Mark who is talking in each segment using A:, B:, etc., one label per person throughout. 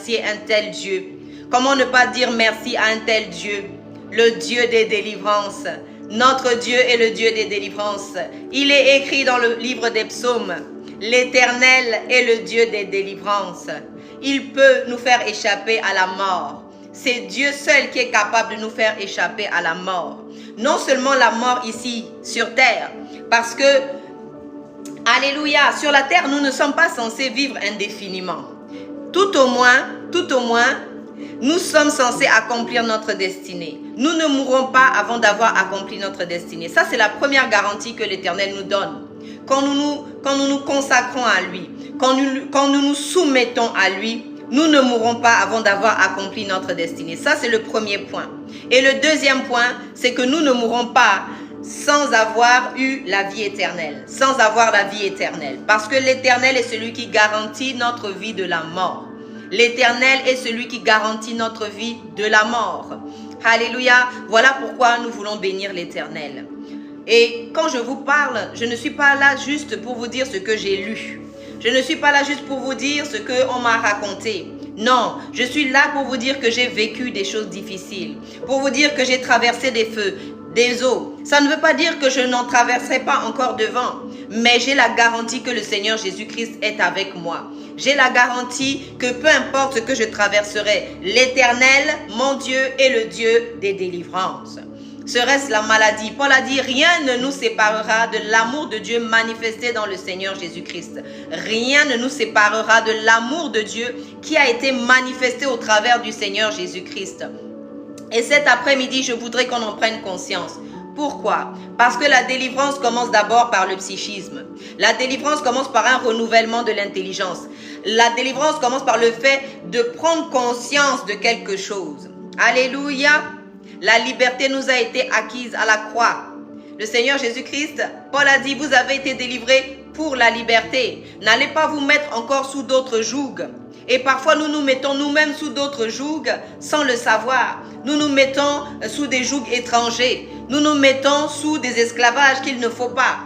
A: remercier un tel Dieu? Comment ne pas dire merci à un tel Dieu? Le Dieu des délivrances. Notre Dieu est le Dieu des délivrances. Il est écrit dans le livre des psaumes, l'Éternel est le Dieu des délivrances. Il peut nous faire échapper à la mort. C'est Dieu seul qui est capable de nous faire échapper à la mort. Non seulement la mort ici, sur terre, parce que, alléluia, sur la terre, nous ne sommes pas censés vivre indéfiniment. Tout au moins, nous sommes censés accomplir notre destinée. Nous ne mourrons pas avant d'avoir accompli notre destinée. Ça, c'est la première garantie que l'Éternel nous donne. Quand nous nous consacrons à lui, quand nous nous soumettons à lui, nous ne mourrons pas avant d'avoir accompli notre destinée. Ça, c'est le premier point. Et le deuxième point, c'est que nous ne mourrons pas sans avoir eu la vie éternelle. Sans avoir la vie éternelle. Parce que l'Éternel est celui qui garantit notre vie de la mort. L'Éternel est celui qui garantit notre vie de la mort. Alléluia. Voilà pourquoi nous voulons bénir l'Éternel. Et quand je vous parle, je ne suis pas là juste pour vous dire ce que j'ai lu. Je ne suis pas là juste pour vous dire ce qu'on m'a raconté. Non, je suis là pour vous dire que j'ai vécu des choses difficiles. Pour vous dire que j'ai traversé des feux, des eaux. Ça ne veut pas dire que je n'en traverserai pas encore devant. Mais j'ai la garantie que le Seigneur Jésus-Christ est avec moi. J'ai la garantie que peu importe ce que je traverserai, l'Éternel, mon Dieu, est le Dieu des délivrances. Serait-ce la maladie? Paul a dit, rien ne nous séparera de l'amour de Dieu manifesté dans le Seigneur Jésus-Christ. Rien ne nous séparera de l'amour de Dieu qui a été manifesté au travers du Seigneur Jésus-Christ. Et cet après-midi, je voudrais qu'on en prenne conscience. Pourquoi? Parce que la délivrance commence d'abord par le psychisme. La délivrance commence par un renouvellement de l'intelligence. La délivrance commence par le fait de prendre conscience de quelque chose. Alléluia! La liberté nous a été acquise à la croix. Le Seigneur Jésus-Christ, Paul a dit, vous avez été délivrés pour la liberté. N'allez pas vous mettre encore sous d'autres jougs. Et parfois, nous nous mettons nous-mêmes sous d'autres jougs sans le savoir. Nous nous mettons sous des jougs étrangers. Nous nous mettons sous des esclavages qu'il ne faut pas.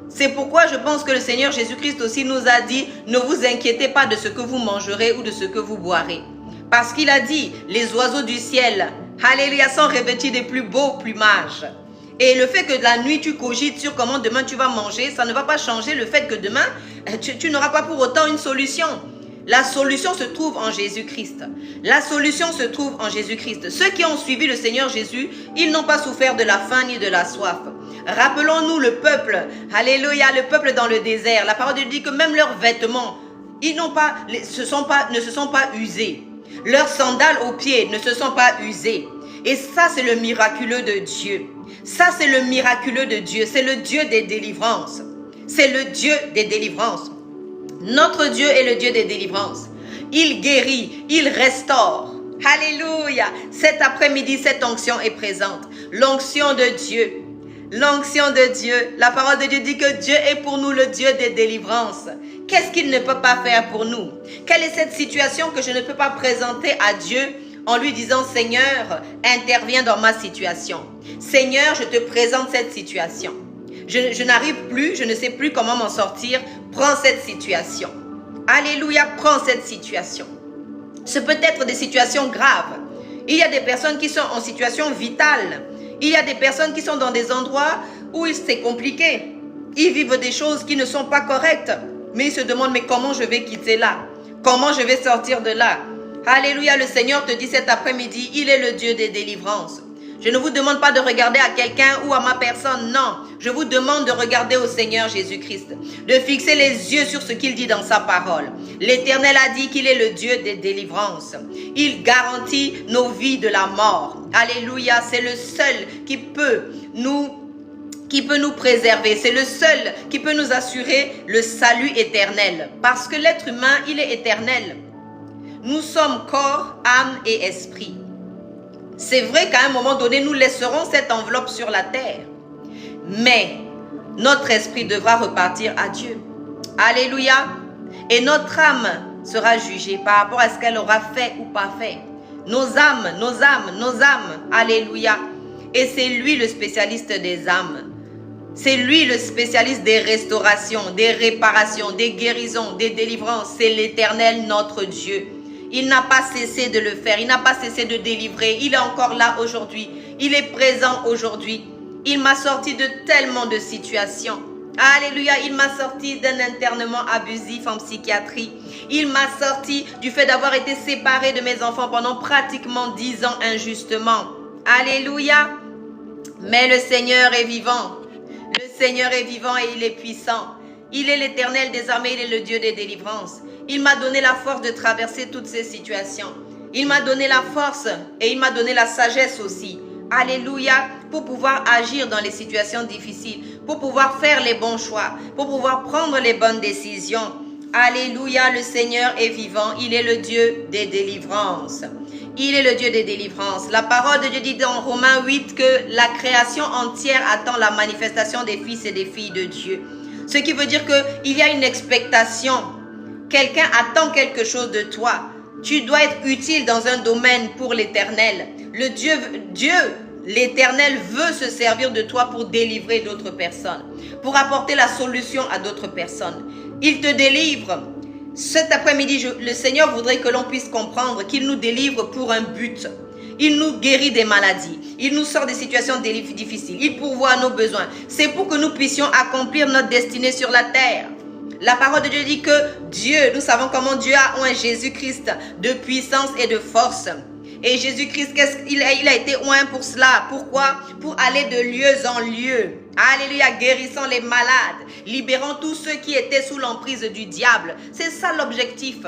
A: C'est pourquoi je pense que le Seigneur Jésus-Christ aussi nous a dit, ne vous inquiétez pas de ce que vous mangerez ou de ce que vous boirez. Parce qu'il a dit, les oiseaux du ciel, alléluia, sont revêtus des plus beaux plumages. Et le fait que la nuit tu cogites sur comment demain tu vas manger, ça ne va pas changer le fait que demain, tu n'auras pas pour autant une solution. La solution se trouve en Jésus-Christ. La solution se trouve en Jésus-Christ. Ceux qui ont suivi le Seigneur Jésus, ils n'ont pas souffert de la faim ni de la soif. Rappelons-nous le peuple, alléluia, le peuple dans le désert. La parole de Dieu dit que même leurs vêtements, ne se sont pas usés. Leurs sandales aux pieds ne se sont pas usées. Et ça, c'est le miraculeux de Dieu. Ça, c'est le miraculeux de Dieu. C'est le Dieu des délivrances. C'est le Dieu des délivrances. Notre Dieu est le Dieu des délivrances. Il guérit, il restaure. Alléluia. Cet après-midi, cette onction est présente. L'onction de Dieu. L'onction de Dieu. La parole de Dieu dit que Dieu est pour nous le Dieu des délivrances. Qu'est-ce qu'il ne peut pas faire pour nous? Quelle est cette situation que je ne peux pas présenter à Dieu en lui disant, Seigneur, interviens dans ma situation. Seigneur, je te présente cette situation. Je n'arrive plus, je ne sais plus comment m'en sortir. Prends cette situation. Alléluia, prends cette situation. Ce peut être des situations graves. Il y a des personnes qui sont en situation vitale. Il y a des personnes qui sont dans des endroits où c'est compliqué. Ils vivent des choses qui ne sont pas correctes. Mais ils se demandent, mais comment je vais quitter là? Comment je vais sortir de là? Alléluia, le Seigneur te dit cet après-midi, il est le Dieu des délivrances. Je ne vous demande pas de regarder à quelqu'un ou à ma personne, non. Je vous demande de regarder au Seigneur Jésus-Christ, de fixer les yeux sur ce qu'il dit dans sa parole. L'Éternel a dit qu'il est le Dieu des délivrances. Il garantit nos vies de la mort. Alléluia, c'est le seul qui peut nous préserver. C'est le seul qui peut nous assurer le salut éternel. Parce que l'être humain, il est éternel. Nous sommes corps, âme et esprit. C'est vrai qu'à un moment donné, nous laisserons cette enveloppe sur la terre. Mais notre esprit devra repartir à Dieu. Alléluia. Et notre âme sera jugée par rapport à ce qu'elle aura fait ou pas fait. Nos âmes. Alléluia. Et c'est lui le spécialiste des âmes. C'est lui le spécialiste des restaurations, des réparations, des guérisons, des délivrances. C'est l'Éternel notre Dieu. Il n'a pas cessé de le faire. Il n'a pas cessé de délivrer. Il est encore là aujourd'hui. Il est présent aujourd'hui. Il m'a sorti de tellement de situations. Alléluia, il m'a sorti d'un internement abusif en psychiatrie. Il m'a sorti du fait d'avoir été séparé de mes enfants pendant pratiquement 10 ans injustement. Alléluia. Mais le Seigneur est vivant. Le Seigneur est vivant et il est puissant. Il est l'Éternel des armées, il est le Dieu des délivrances. Il m'a donné la force de traverser toutes ces situations. Il m'a donné la force et il m'a donné la sagesse aussi. Alléluia, pour pouvoir agir dans les situations difficiles, pour pouvoir faire les bons choix, pour pouvoir prendre les bonnes décisions. Alléluia, le Seigneur est vivant, il est le Dieu des délivrances. Il est le Dieu des délivrances. La parole de Dieu dit dans Romains 8 que la création entière attend la manifestation des fils et des filles de Dieu. Ce qui veut dire qu'il y a une expectation. Quelqu'un attend quelque chose de toi. Tu dois être utile dans un domaine pour l'Éternel. Dieu, l'Éternel veut se servir de toi pour délivrer d'autres personnes, pour apporter la solution à d'autres personnes. Il te délivre. Cet après-midi, le Seigneur voudrait que l'on puisse comprendre qu'il nous délivre pour un but. Il nous guérit des maladies. Il nous sort des situations difficiles. Il pourvoit à nos besoins. C'est pour que nous puissions accomplir notre destinée sur la terre. La parole de Dieu dit que Dieu, nous savons comment Dieu a oint Jésus-Christ de puissance et de force. Et Jésus-Christ, il a été oint pour cela. Pourquoi? Pour aller de lieu en lieu. Alléluia, guérissant les malades, libérant tous ceux qui étaient sous l'emprise du diable. C'est ça l'objectif.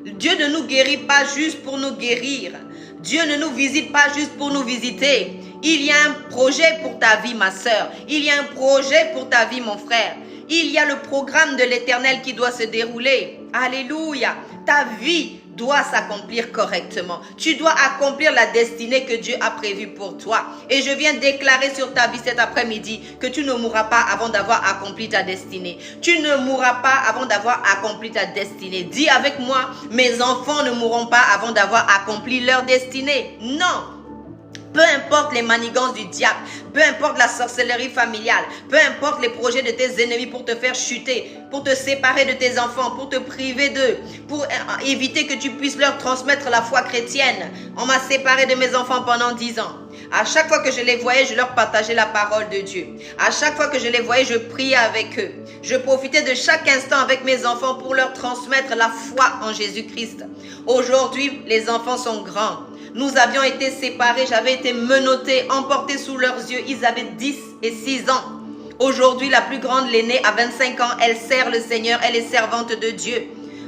A: Dieu ne nous guérit pas juste pour nous guérir. Dieu ne nous visite pas juste pour nous visiter. Il y a un projet pour ta vie, ma sœur. Il y a un projet pour ta vie, mon frère. Il y a le programme de l'Éternel qui doit se dérouler. Alléluia. Ta vie doit s'accomplir correctement. Tu dois accomplir la destinée que Dieu a prévue pour toi. Et je viens déclarer sur ta vie cet après-midi que tu ne mourras pas avant d'avoir accompli ta destinée. Tu ne mourras pas avant d'avoir accompli ta destinée. Dis avec moi, mes enfants ne mourront pas avant d'avoir accompli leur destinée. Non. Peu importe les manigances du diable, peu importe la sorcellerie familiale, peu importe les projets de tes ennemis pour te faire chuter, pour te séparer de tes enfants, pour te priver d'eux, pour éviter que tu puisses leur transmettre la foi chrétienne. On m'a séparé de mes enfants pendant 10 ans. À chaque fois que je les voyais, je leur partageais la parole de Dieu. À chaque fois que je les voyais, je priais avec eux. Je profitais de chaque instant avec mes enfants pour leur transmettre la foi en Jésus-Christ. Aujourd'hui, les enfants sont grands. Nous avions été séparés, j'avais été menottée, emportée sous leurs yeux. Ils avaient 10 et 6 ans. Aujourd'hui, la plus grande, l'aînée, à 25 ans, elle sert le Seigneur, elle est servante de Dieu.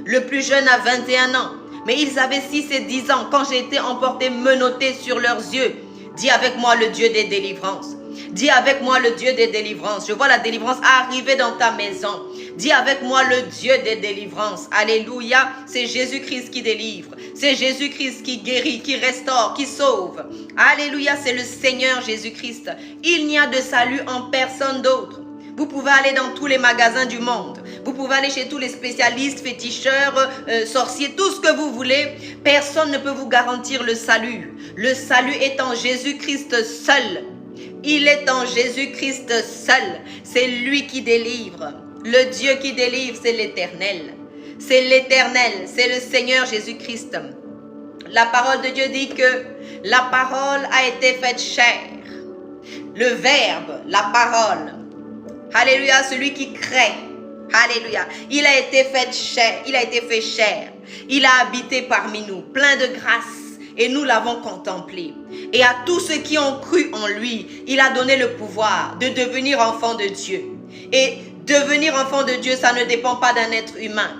A: Le plus jeune a 21 ans. Mais ils avaient 6 et 10 ans quand j'ai été emportée, menottée sur leurs yeux. Dis avec moi le Dieu des délivrances. Dis avec moi le Dieu des délivrances. Je vois la délivrance arriver dans ta maison. Dis avec moi le Dieu des délivrances. Alléluia. C'est Jésus-Christ qui délivre. C'est Jésus-Christ qui guérit, qui restaure, qui sauve. Alléluia. C'est le Seigneur Jésus-Christ. Il n'y a de salut en personne d'autre. Vous pouvez aller dans tous les magasins du monde. Vous pouvez aller chez tous les spécialistes, féticheurs, sorciers, tout ce que vous voulez. Personne ne peut vous garantir le salut. Le salut est en Jésus-Christ seul. Il est en Jésus-Christ seul. C'est lui qui délivre. Le Dieu qui délivre, c'est l'Éternel. C'est l'Éternel, c'est le Seigneur Jésus-Christ. La parole de Dieu dit que la parole a été faite chair. Le Verbe, la parole. Alléluia, celui qui crée. Alléluia. Il a été fait chair. Il a été fait chair. Il a habité parmi nous, plein de grâce. Et nous l'avons contemplé. Et à tous ceux qui ont cru en lui, il a donné le pouvoir de devenir enfant de Dieu. Et devenir enfant de Dieu, ça ne dépend pas d'un être humain.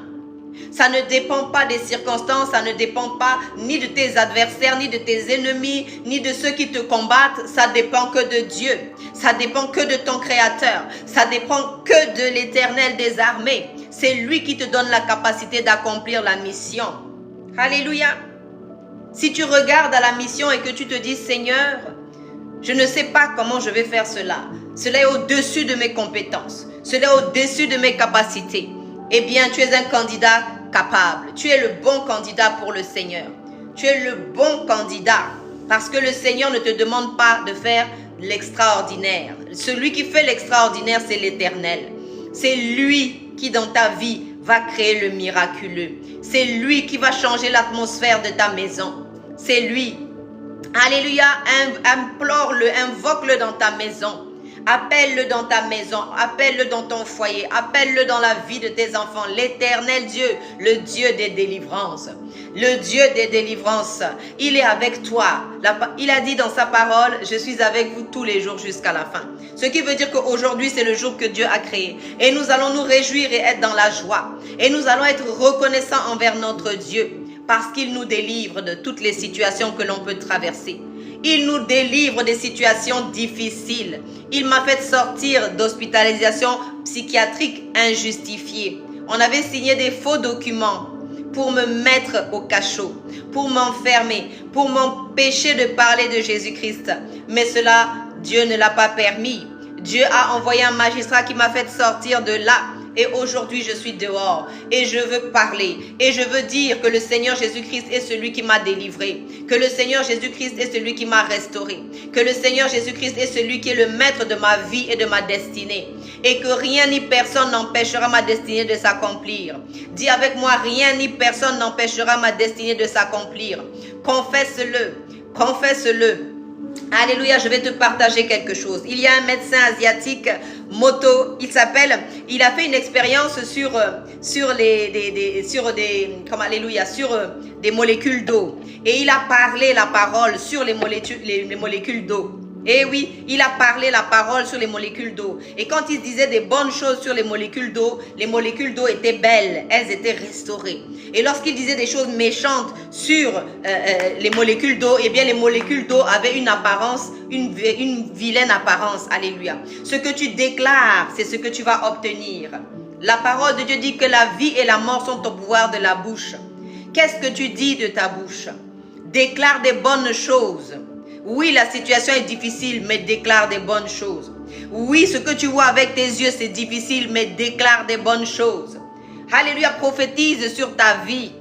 A: Ça ne dépend pas des circonstances, ça ne dépend pas ni de tes adversaires, ni de tes ennemis, ni de ceux qui te combattent. Ça dépend que de Dieu. Ça dépend que de ton Créateur. Ça dépend que de l'Éternel des armées. C'est lui qui te donne la capacité d'accomplir la mission. Alléluia. Si tu regardes à la mission et que tu te dis, Seigneur, je ne sais pas comment je vais faire cela. Cela est au-dessus de mes compétences. Cela est au-dessus de mes capacités. Eh bien, tu es un candidat capable. Tu es le bon candidat pour le Seigneur. Tu es le bon candidat. Parce que le Seigneur ne te demande pas de faire l'extraordinaire. Celui qui fait l'extraordinaire, c'est l'Éternel. C'est lui qui, dans ta vie, va créer le miraculeux. C'est lui qui va changer l'atmosphère de ta maison. C'est lui. Alléluia, implore-le, invoque-le dans ta maison. Appelle-le dans ta maison, appelle-le dans ton foyer, appelle-le dans la vie de tes enfants. L'Éternel Dieu, le Dieu des délivrances. Le Dieu des délivrances, il est avec toi. Il a dit dans sa parole, je suis avec vous tous les jours jusqu'à la fin. Ce qui veut dire qu'aujourd'hui, c'est le jour que Dieu a créé. Et nous allons nous réjouir et être dans la joie. Et nous allons être reconnaissants envers notre Dieu parce qu'il nous délivre de toutes les situations que l'on peut traverser. Il nous délivre des situations difficiles. Il m'a fait sortir d'hospitalisation psychiatrique injustifiée. On avait signé des faux documents pour me mettre au cachot, pour m'enfermer, pour m'empêcher de parler de Jésus-Christ. Mais cela, Dieu ne l'a pas permis. Dieu a envoyé un magistrat qui m'a fait sortir de là. Et aujourd'hui, je suis dehors et je veux parler et je veux dire que le Seigneur Jésus-Christ est celui qui m'a délivré, que le Seigneur Jésus-Christ est celui qui m'a restauré, que le Seigneur Jésus-Christ est celui qui est le maître de ma vie et de ma destinée et que rien ni personne n'empêchera ma destinée de s'accomplir. Dis avec moi, rien ni personne n'empêchera ma destinée de s'accomplir. Confesse-le, confesse-le. Alléluia, je vais te partager quelque chose. Il y a un médecin asiatique, Moto, il a fait une expérience sur des molécules d'eau. Et il a parlé la parole sur les molécules d'eau. Et oui, il a parlé la parole sur les molécules d'eau. Et quand il disait des bonnes choses sur les molécules d'eau étaient belles, elles étaient restaurées. Et lorsqu'il disait des choses méchantes sur les molécules d'eau, eh bien les molécules d'eau avaient une apparence, une vilaine apparence. Alléluia. Ce que tu déclares, c'est ce que tu vas obtenir. La parole de Dieu dit que la vie et la mort sont au pouvoir de la bouche. Qu'est-ce que tu dis de ta bouche? Déclare des bonnes choses. Oui, la situation est difficile, mais déclare des bonnes choses. Oui, ce que tu vois avec tes yeux, c'est difficile, mais déclare des bonnes choses. Alléluia, prophétise sur ta vie.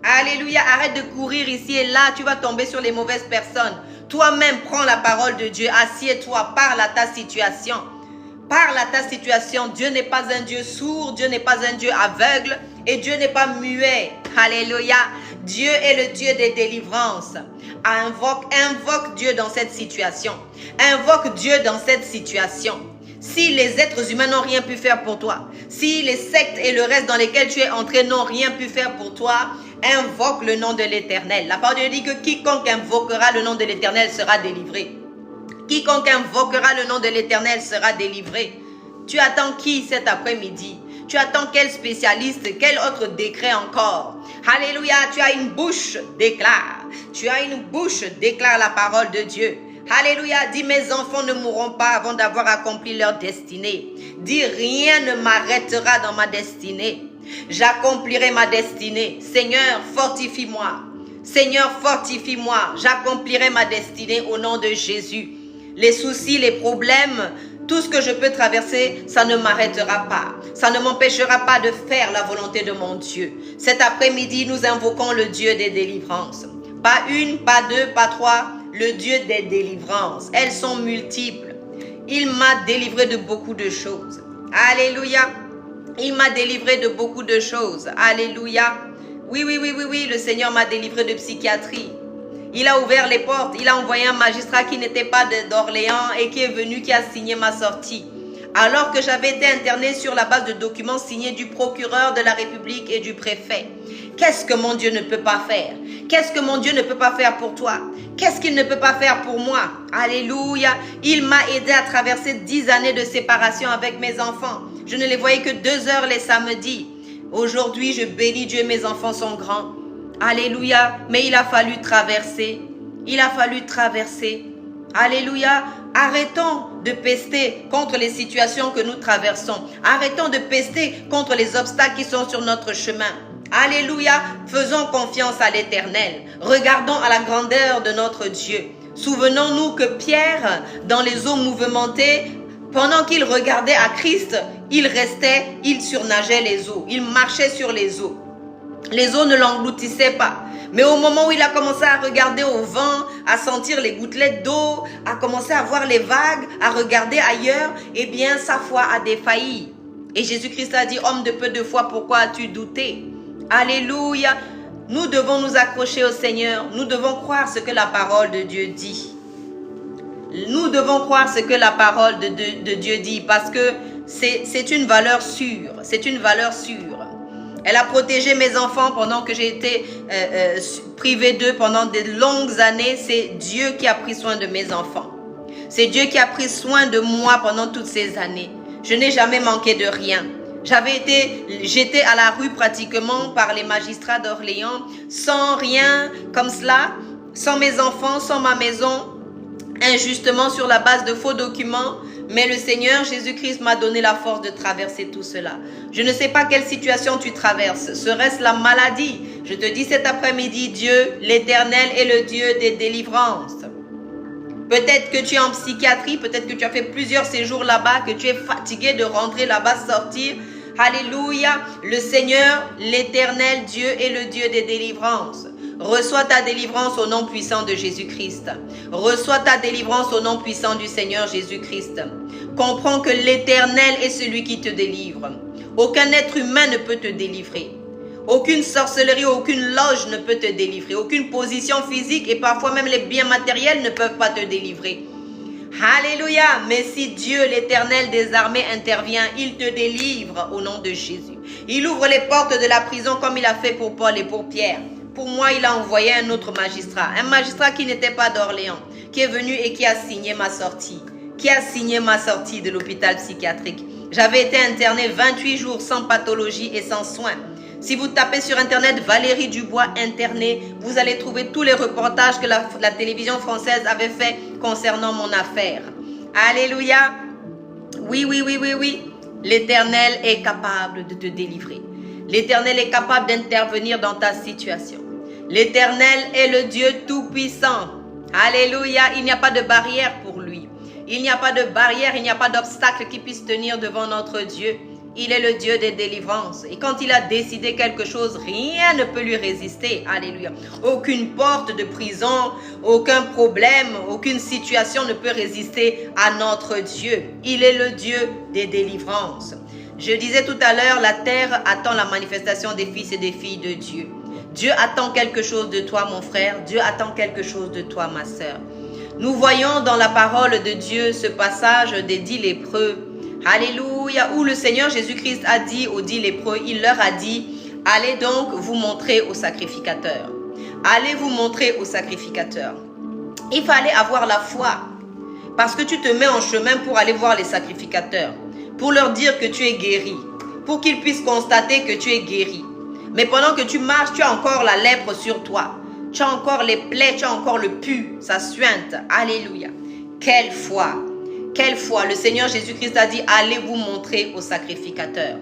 A: Alléluia, arrête de courir ici et là, tu vas tomber sur les mauvaises personnes. Toi-même, prends la parole de Dieu, assieds-toi, parle à ta situation. Parle à ta situation. Dieu n'est pas un Dieu sourd, Dieu n'est pas un Dieu aveugle et Dieu n'est pas muet. Alléluia, Dieu est le Dieu des délivrances. Invoque Dieu dans cette situation. Invoque Dieu dans cette situation. Si les êtres humains n'ont rien pu faire pour toi, si les sectes et le reste dans lesquels tu es entré n'ont rien pu faire pour toi, invoque le nom de l'Éternel. La parole de Dieu dit que quiconque invoquera le nom de l'Éternel sera délivré. Quiconque invoquera le nom de l'Éternel sera délivré. Tu attends qui cet après-midi? Tu attends quel spécialiste, quel autre décret encore? Alléluia, tu as une bouche, déclare. Tu as une bouche, déclare la parole de Dieu. Alléluia, dis mes enfants ne mourront pas avant d'avoir accompli leur destinée. Dis rien ne m'arrêtera dans ma destinée. J'accomplirai ma destinée. Seigneur, fortifie-moi. Seigneur, fortifie-moi. J'accomplirai ma destinée au nom de Jésus. Les soucis, les problèmes, tout ce que je peux traverser, ça ne m'arrêtera pas. Ça ne m'empêchera pas de faire la volonté de mon Dieu. Cet après-midi, nous invoquons le Dieu des délivrances. Pas une, pas deux, pas trois, le Dieu des délivrances. Elles sont multiples. Il m'a délivré de beaucoup de choses. Alléluia. Il m'a délivré de beaucoup de choses. Alléluia. Oui, le Seigneur m'a délivré de psychiatrie. Il a ouvert les portes. Il a envoyé un magistrat qui n'était pas d'Orléans et qui est venu, qui a signé ma sortie. Alors que j'avais été internée sur la base de documents signés du procureur de la République et du préfet. Qu'est-ce que mon Dieu ne peut pas faire? Qu'est-ce que mon Dieu ne peut pas faire pour toi? Qu'est-ce qu'il ne peut pas faire pour moi? Alléluia. Il m'a aidé à traverser 10 années de séparation avec mes enfants. Je ne les voyais que 2 heures les samedis. Aujourd'hui, je bénis Dieu, mes enfants sont grands. Alléluia. Mais il a fallu traverser. Il a fallu traverser. Alléluia. Arrêtons de pester contre les situations que nous traversons. Arrêtons de pester contre les obstacles qui sont sur notre chemin. Alléluia. Faisons confiance à l'Éternel. Regardons à la grandeur de notre Dieu. Souvenons-nous que Pierre, dans les eaux mouvementées, pendant qu'il regardait à Christ, il surnageait les eaux. Il marchait sur les eaux. Les eaux ne l'engloutissaient pas. Mais au moment où il a commencé à regarder au vent, à sentir les gouttelettes d'eau, à commencer à voir les vagues, à regarder ailleurs, eh bien sa foi a défailli. Et Jésus-Christ a dit, homme de peu de foi, pourquoi as-tu douté? Alléluia. Nous devons nous accrocher au Seigneur. Nous devons croire ce que la parole de Dieu dit. Nous devons croire ce que la parole de Dieu dit parce que c'est une valeur sûre. C'est une valeur sûre. Elle a protégé mes enfants pendant que j'ai été privée d'eux pendant de longues années. C'est Dieu qui a pris soin de mes enfants. C'est Dieu qui a pris soin de moi pendant toutes ces années. Je n'ai jamais manqué de rien. J'étais à la rue pratiquement par les magistrats d'Orléans, sans rien comme cela, sans mes enfants, sans ma maison, injustement sur la base de faux documents. Mais le Seigneur Jésus-Christ m'a donné la force de traverser tout cela. Je ne sais pas quelle situation tu traverses. Serait-ce la maladie? Je te dis cet après-midi, Dieu, l'Éternel est le Dieu des délivrances. Peut-être que tu es en psychiatrie, peut-être que tu as fait plusieurs séjours là-bas, que tu es fatigué de rentrer là-bas, sortir. Alléluia, le Seigneur, l'Éternel Dieu est le Dieu des délivrances. Reçois ta délivrance au nom puissant de Jésus-Christ. Reçois ta délivrance au nom puissant du Seigneur Jésus-Christ. Comprends que l'Éternel est celui qui te délivre. Aucun être humain ne peut te délivrer. Aucune sorcellerie, aucune loge ne peut te délivrer. Aucune position physique et parfois même les biens matériels ne peuvent pas te délivrer. Alléluia. Mais si Dieu, l'Éternel des armées, intervient, il te délivre au nom de Jésus. Il ouvre les portes de la prison comme il a fait pour Paul et pour Pierre. Pour moi, il a envoyé un autre magistrat. Un magistrat qui n'était pas d'Orléans, qui est venu et qui a signé ma sortie. Qui a signé ma sortie de l'hôpital psychiatrique. J'avais été internée 28 jours sans pathologie et sans soins. Si vous tapez sur Internet Valérie Dubois internée, vous allez trouver tous les reportages que la télévision française avait fait concernant mon affaire. Alléluia. Oui. L'Éternel est capable de te délivrer. L'Éternel est capable d'intervenir dans ta situation. L'Éternel est le Dieu tout-puissant. Alléluia. Il n'y a pas de barrière pour lui. Il n'y a pas de barrière, il n'y a pas d'obstacle qui puisse tenir devant notre Dieu. Il est le Dieu des délivrances. Et quand il a décidé quelque chose, rien ne peut lui résister. Alléluia. Aucune porte de prison, aucun problème, aucune situation ne peut résister à notre Dieu. Il est le Dieu des délivrances. Je disais tout à l'heure, la terre attend la manifestation des fils et des filles de Dieu. Dieu attend quelque chose de toi, mon frère. Dieu attend quelque chose de toi, ma sœur. Nous voyons dans la parole de Dieu ce passage des 10 lépreux. Alléluia, où le Seigneur Jésus-Christ a dit aux 10 lépreux, il leur a dit, allez donc vous montrer au sacrificateur. Allez vous montrer au sacrificateur. Il fallait avoir la foi, parce que tu te mets en chemin pour aller voir les sacrificateurs, pour leur dire que tu es guéri, pour qu'ils puissent constater que tu es guéri. Mais pendant que tu marches, tu as encore la lèpre sur toi. Tu as encore les plaies, tu as encore le pu, ça suinte. Alléluia. Quelle foi! Quelle foi! Le Seigneur Jésus-Christ a dit, allez vous montrer au sacrificateur.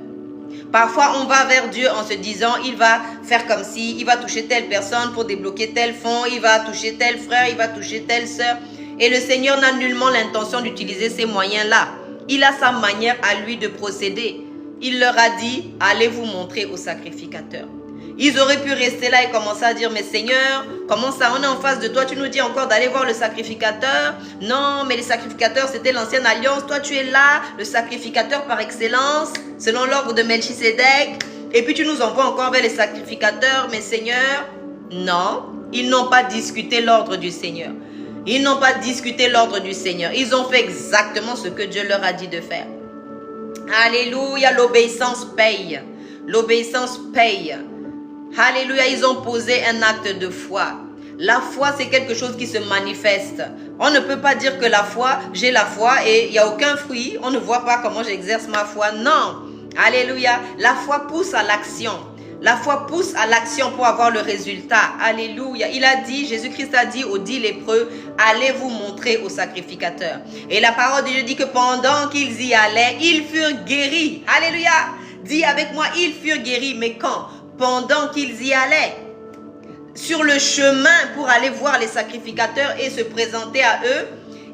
A: Parfois, on va vers Dieu en se disant, il va faire comme si, il va toucher telle personne pour débloquer tel fonds, il va toucher tel frère, il va toucher telle sœur. Et le Seigneur n'a nullement l'intention d'utiliser ces moyens-là. Il a sa manière à lui de procéder. Il leur a dit, allez vous montrer au sacrificateur. Ils auraient pu rester là et commencer à dire, mais Seigneur, comment ça, on est en face de toi, tu nous dis encore d'aller voir le sacrificateur? Non, mais le sacrificateur, c'était l'ancienne alliance. Toi, tu es là, le sacrificateur par excellence, selon l'ordre de Melchisédek. Et puis tu nous envoies encore vers les sacrificateurs, mais Seigneur, non, ils n'ont pas discuté l'ordre du Seigneur. Ils n'ont pas discuté l'ordre du Seigneur. Ils ont fait exactement ce que Dieu leur a dit de faire. Alléluia, l'obéissance paye. L'obéissance paye. Alléluia, ils ont posé un acte de foi. La foi, c'est quelque chose qui se manifeste. On ne peut pas dire que la foi, j'ai la foi et il n'y a aucun fruit. On ne voit pas comment j'exerce ma foi. Non. Alléluia. La foi pousse à l'action. La foi pousse à l'action pour avoir le résultat. Alléluia. Il a dit, Jésus-Christ a dit aux 10 lépreux, allez vous montrer au sacrificateur. Et la parole de Dieu dit que pendant qu'ils y allaient, ils furent guéris. Alléluia. Dis avec moi, ils furent guéris. Mais quand? Pendant qu'ils y allaient, sur le chemin pour aller voir les sacrificateurs et se présenter à eux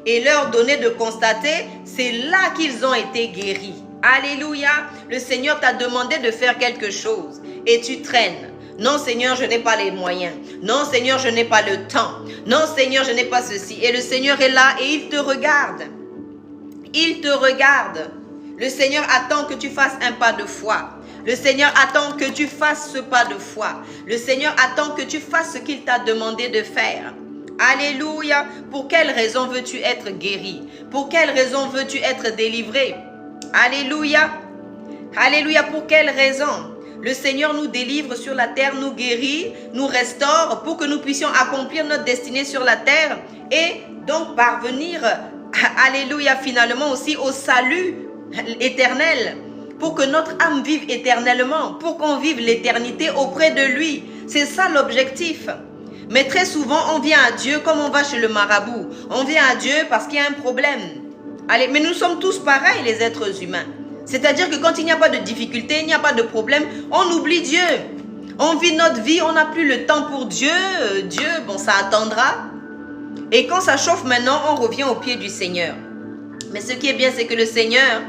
A: et leur donner de constater, c'est là qu'ils ont été guéris. Alléluia, le Seigneur t'a demandé de faire quelque chose et tu traînes. Non Seigneur, je n'ai pas les moyens. Non Seigneur, je n'ai pas le temps. Non Seigneur, je n'ai pas ceci. Et le Seigneur est là et il te regarde. Il te regarde. Le Seigneur attend que tu fasses un pas de foi. Le Seigneur attend que tu fasses ce pas de foi. Le Seigneur attend que tu fasses ce qu'il t'a demandé de faire. Alléluia. Pour quelle raison veux-tu être guéri? Pour quelle raison veux-tu être délivré? Alléluia. Alléluia. Pour quelle raison? Le Seigneur nous délivre sur la terre, nous guérit, nous restaure pour que nous puissions accomplir notre destinée sur la terre et donc parvenir, alléluia, finalement aussi au salut éternel, pour que notre âme vive éternellement, pour qu'on vive l'éternité auprès de lui. C'est ça l'objectif. Mais très souvent, on vient à Dieu comme on va chez le marabout. On vient à Dieu parce qu'il y a un problème. Allez, mais nous sommes tous pareils, les êtres humains. C'est-à-dire que quand il n'y a pas de difficulté, il n'y a pas de problème, on oublie Dieu. On vit notre vie, on n'a plus le temps pour Dieu. Dieu, bon, ça attendra. Et quand ça chauffe maintenant, on revient au pied du Seigneur. Mais ce qui est bien, c'est que le Seigneur,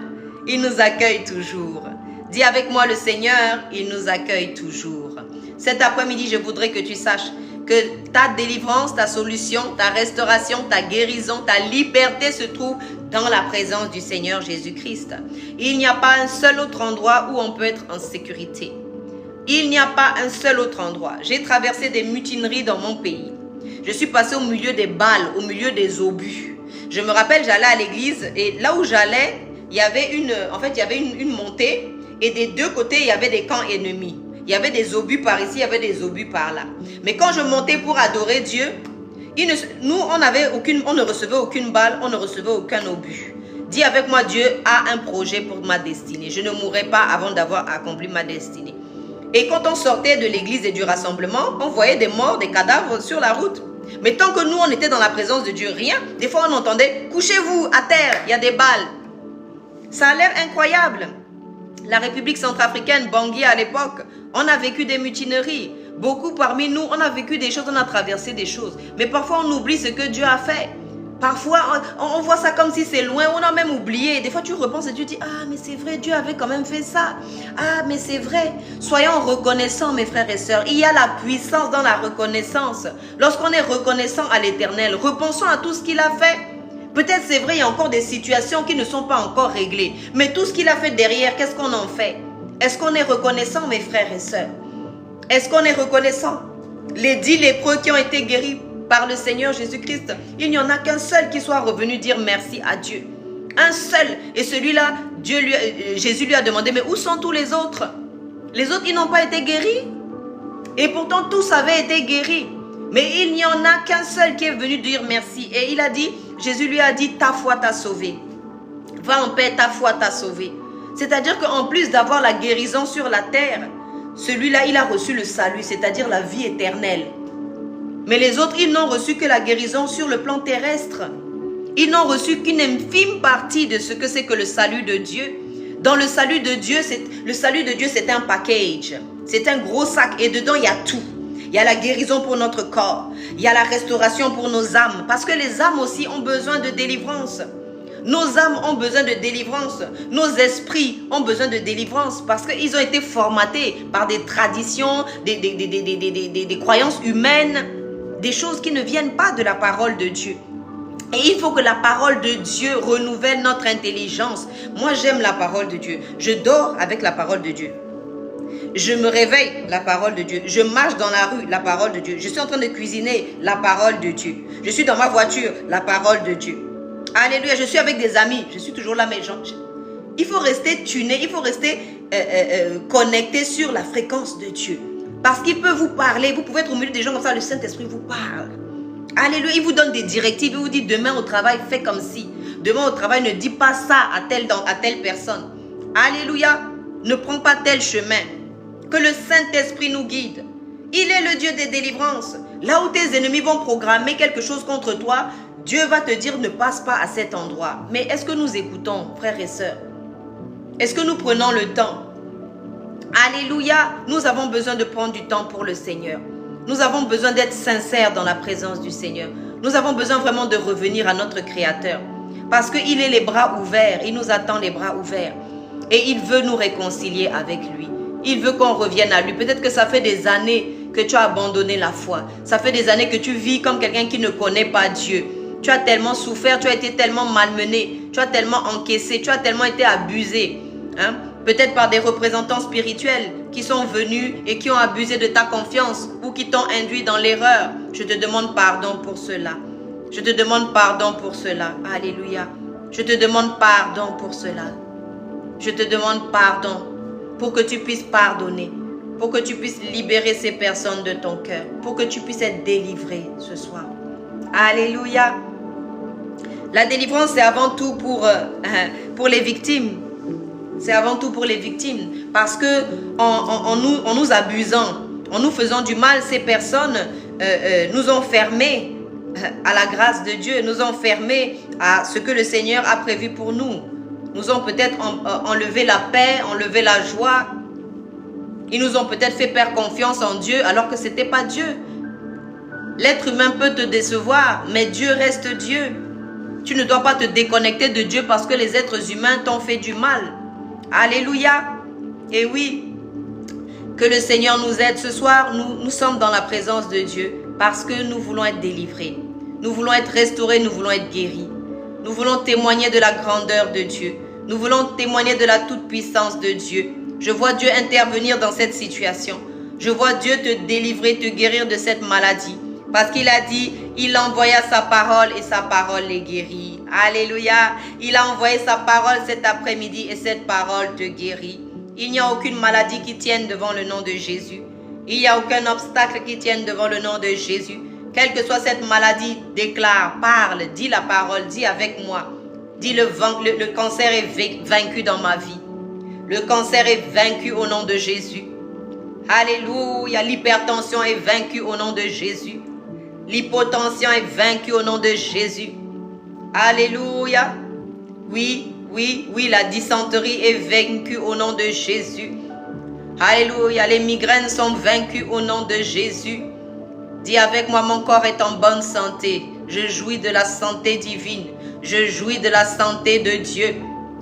A: il nous accueille toujours. Dis avec moi, le Seigneur, il nous accueille toujours. Cet après-midi, je voudrais que tu saches que ta délivrance, ta solution, ta restauration, ta guérison, ta liberté se trouve dans la présence du Seigneur Jésus-Christ. Il n'y a pas un seul autre endroit où on peut être en sécurité. Il n'y a pas un seul autre endroit. J'ai traversé des mutineries dans mon pays. Je suis passé au milieu des balles, au milieu des obus. Je me rappelle, j'allais à l'église et là où j'allais, il y avait une montée et des deux côtés, il y avait des camps ennemis. Il y avait des obus par ici, il y avait des obus par là. Mais quand je montais pour adorer Dieu, on ne recevait aucune balle, on ne recevait aucun obus. Dis avec moi, Dieu a un projet pour ma destinée. Je ne mourrai pas avant d'avoir accompli ma destinée. Et quand on sortait de l'église et du rassemblement, on voyait des morts, des cadavres sur la route. Mais tant que nous, on était dans la présence de Dieu, rien. Des fois, on entendait, couchez-vous à terre, il y a des balles. Ça a l'air incroyable. La République centrafricaine, Bangui à l'époque, on a vécu des mutineries. Beaucoup parmi nous, on a vécu des choses, on a traversé des choses. Mais parfois, on oublie ce que Dieu a fait. Parfois, on voit ça comme si c'est loin, on a même oublié. Des fois, tu repenses et tu dis, ah, mais c'est vrai, Dieu avait quand même fait ça. Ah, mais c'est vrai. Soyons reconnaissants, mes frères et sœurs. Il y a la puissance dans la reconnaissance. Lorsqu'on est reconnaissant à l'Éternel, repensons à tout ce qu'il a fait. Peut-être c'est vrai, il y a encore des situations qui ne sont pas encore réglées. Mais tout ce qu'il a fait derrière, qu'est-ce qu'on en fait? Est-ce qu'on est reconnaissant, mes frères et sœurs? Est-ce qu'on est reconnaissant? Les 10 lépreux qui ont été guéris par le Seigneur Jésus-Christ, il n'y en a qu'un seul qui soit revenu dire merci à Dieu. Un seul. Et celui-là, Jésus lui a demandé, mais où sont tous les autres? Les autres, ils n'ont pas été guéris. Et pourtant, tous avaient été guéris. Mais il n'y en a qu'un seul qui est venu dire merci. Et Jésus lui a dit, ta foi t'a sauvé. Va en paix, ta foi t'a sauvé. C'est-à-dire qu'en plus d'avoir la guérison sur la terre, celui-là, il a reçu le salut, c'est-à-dire la vie éternelle. Mais les autres, ils n'ont reçu que la guérison sur le plan terrestre. Ils n'ont reçu qu'une infime partie de ce que c'est que le salut de Dieu. Dans le salut de Dieu, c'est un package. C'est un gros sac et dedans, il y a tout. Il y a la guérison pour notre corps. Il y a la restauration pour nos âmes. Parce que les âmes aussi ont besoin de délivrance. Nos âmes ont besoin de délivrance. Nos esprits ont besoin de délivrance. Parce qu'ils ont été formatés par des traditions, des croyances humaines. Des choses qui ne viennent pas de la parole de Dieu. Et il faut que la parole de Dieu renouvelle notre intelligence. Moi, j'aime la parole de Dieu. Je dors avec la parole de Dieu. Je me réveille, la parole de Dieu. Je marche dans la rue, la parole de Dieu. Je suis en train de cuisiner, la parole de Dieu. Je suis dans ma voiture, la parole de Dieu. Alléluia, je suis avec des amis. Je suis toujours là, mais il faut rester tuné, il faut rester connecté sur la fréquence de Dieu. Parce qu'il peut vous parler. Vous pouvez être au milieu des gens comme ça, le Saint-Esprit vous parle. Alléluia, il vous donne des directives. Il vous dit, demain au travail, fais comme si. Demain au travail, ne dis pas ça à telle personne. Alléluia, ne prends pas tel chemin. Que le Saint-Esprit nous guide. Il est le Dieu des délivrances. Là où tes ennemis vont programmer quelque chose contre toi, Dieu va te dire, ne passe pas à cet endroit. Mais est-ce que nous écoutons, frères et sœurs? Est-ce que nous prenons le temps? Alléluia, nous avons besoin de prendre du temps pour le Seigneur. Nous avons besoin d'être sincères dans la présence du Seigneur. Nous avons besoin vraiment de revenir à notre Créateur. Parce qu'il est les bras ouverts, il nous attend les bras ouverts. Et il veut nous réconcilier avec lui. Il veut qu'on revienne à lui. Peut-être que ça fait des années que tu as abandonné la foi. Ça fait des années que tu vis comme quelqu'un qui ne connaît pas Dieu. Tu as tellement souffert, tu as été tellement malmené. Tu as tellement encaissé, tu as tellement été abusé. Hein? Peut-être par des représentants spirituels qui sont venus et qui ont abusé de ta confiance ou qui t'ont induit dans l'erreur. Je te demande pardon pour cela. Je te demande pardon pour cela. Alléluia. Je te demande pardon pour cela. Je te demande pardon pour que tu puisses pardonner, pour que tu puisses libérer ces personnes de ton cœur, pour que tu puisses être délivré ce soir. Alléluia. La délivrance, c'est avant tout pour les victimes. C'est avant tout pour les victimes. Parce que en nous abusant, en nous faisant du mal, ces personnes nous ont fermés à la grâce de Dieu, nous ont fermés à ce que le Seigneur a prévu pour nous. Nous ont peut-être enlevé la paix, enlevé la joie. Ils nous ont peut-être fait perdre confiance en Dieu alors que ce n'était pas Dieu. L'être humain peut te décevoir, mais Dieu reste Dieu. Tu ne dois pas te déconnecter de Dieu parce que les êtres humains t'ont fait du mal. Alléluia. Et oui, que le Seigneur nous aide. Ce soir, nous sommes dans la présence de Dieu parce que nous voulons être délivrés. Nous voulons être restaurés, nous voulons être guéris. Nous voulons témoigner de la grandeur de Dieu. Nous voulons témoigner de la toute-puissance de Dieu. Je vois Dieu intervenir dans cette situation. Je vois Dieu te délivrer, te guérir de cette maladie. Parce qu'il a dit, il envoya sa parole et sa parole les guérit. Alléluia. Il a envoyé sa parole cet après-midi et cette parole te guérit. Il n'y a aucune maladie qui tienne devant le nom de Jésus. Il n'y a aucun obstacle qui tienne devant le nom de Jésus. Quelle que soit cette maladie, déclare, parle, dis la parole, dis avec moi. Dis le cancer est vaincu dans ma vie. Le cancer est vaincu au nom de Jésus. Alléluia. L'hypertension est vaincue au nom de Jésus. L'hypotension est vaincue au nom de Jésus. Alléluia. Oui, oui, oui, la dysenterie est vaincue au nom de Jésus. Alléluia. Les migraines sont vaincues au nom de Jésus. Dis avec moi, mon corps est en bonne santé. Je jouis de la santé divine. Je jouis de la santé de Dieu.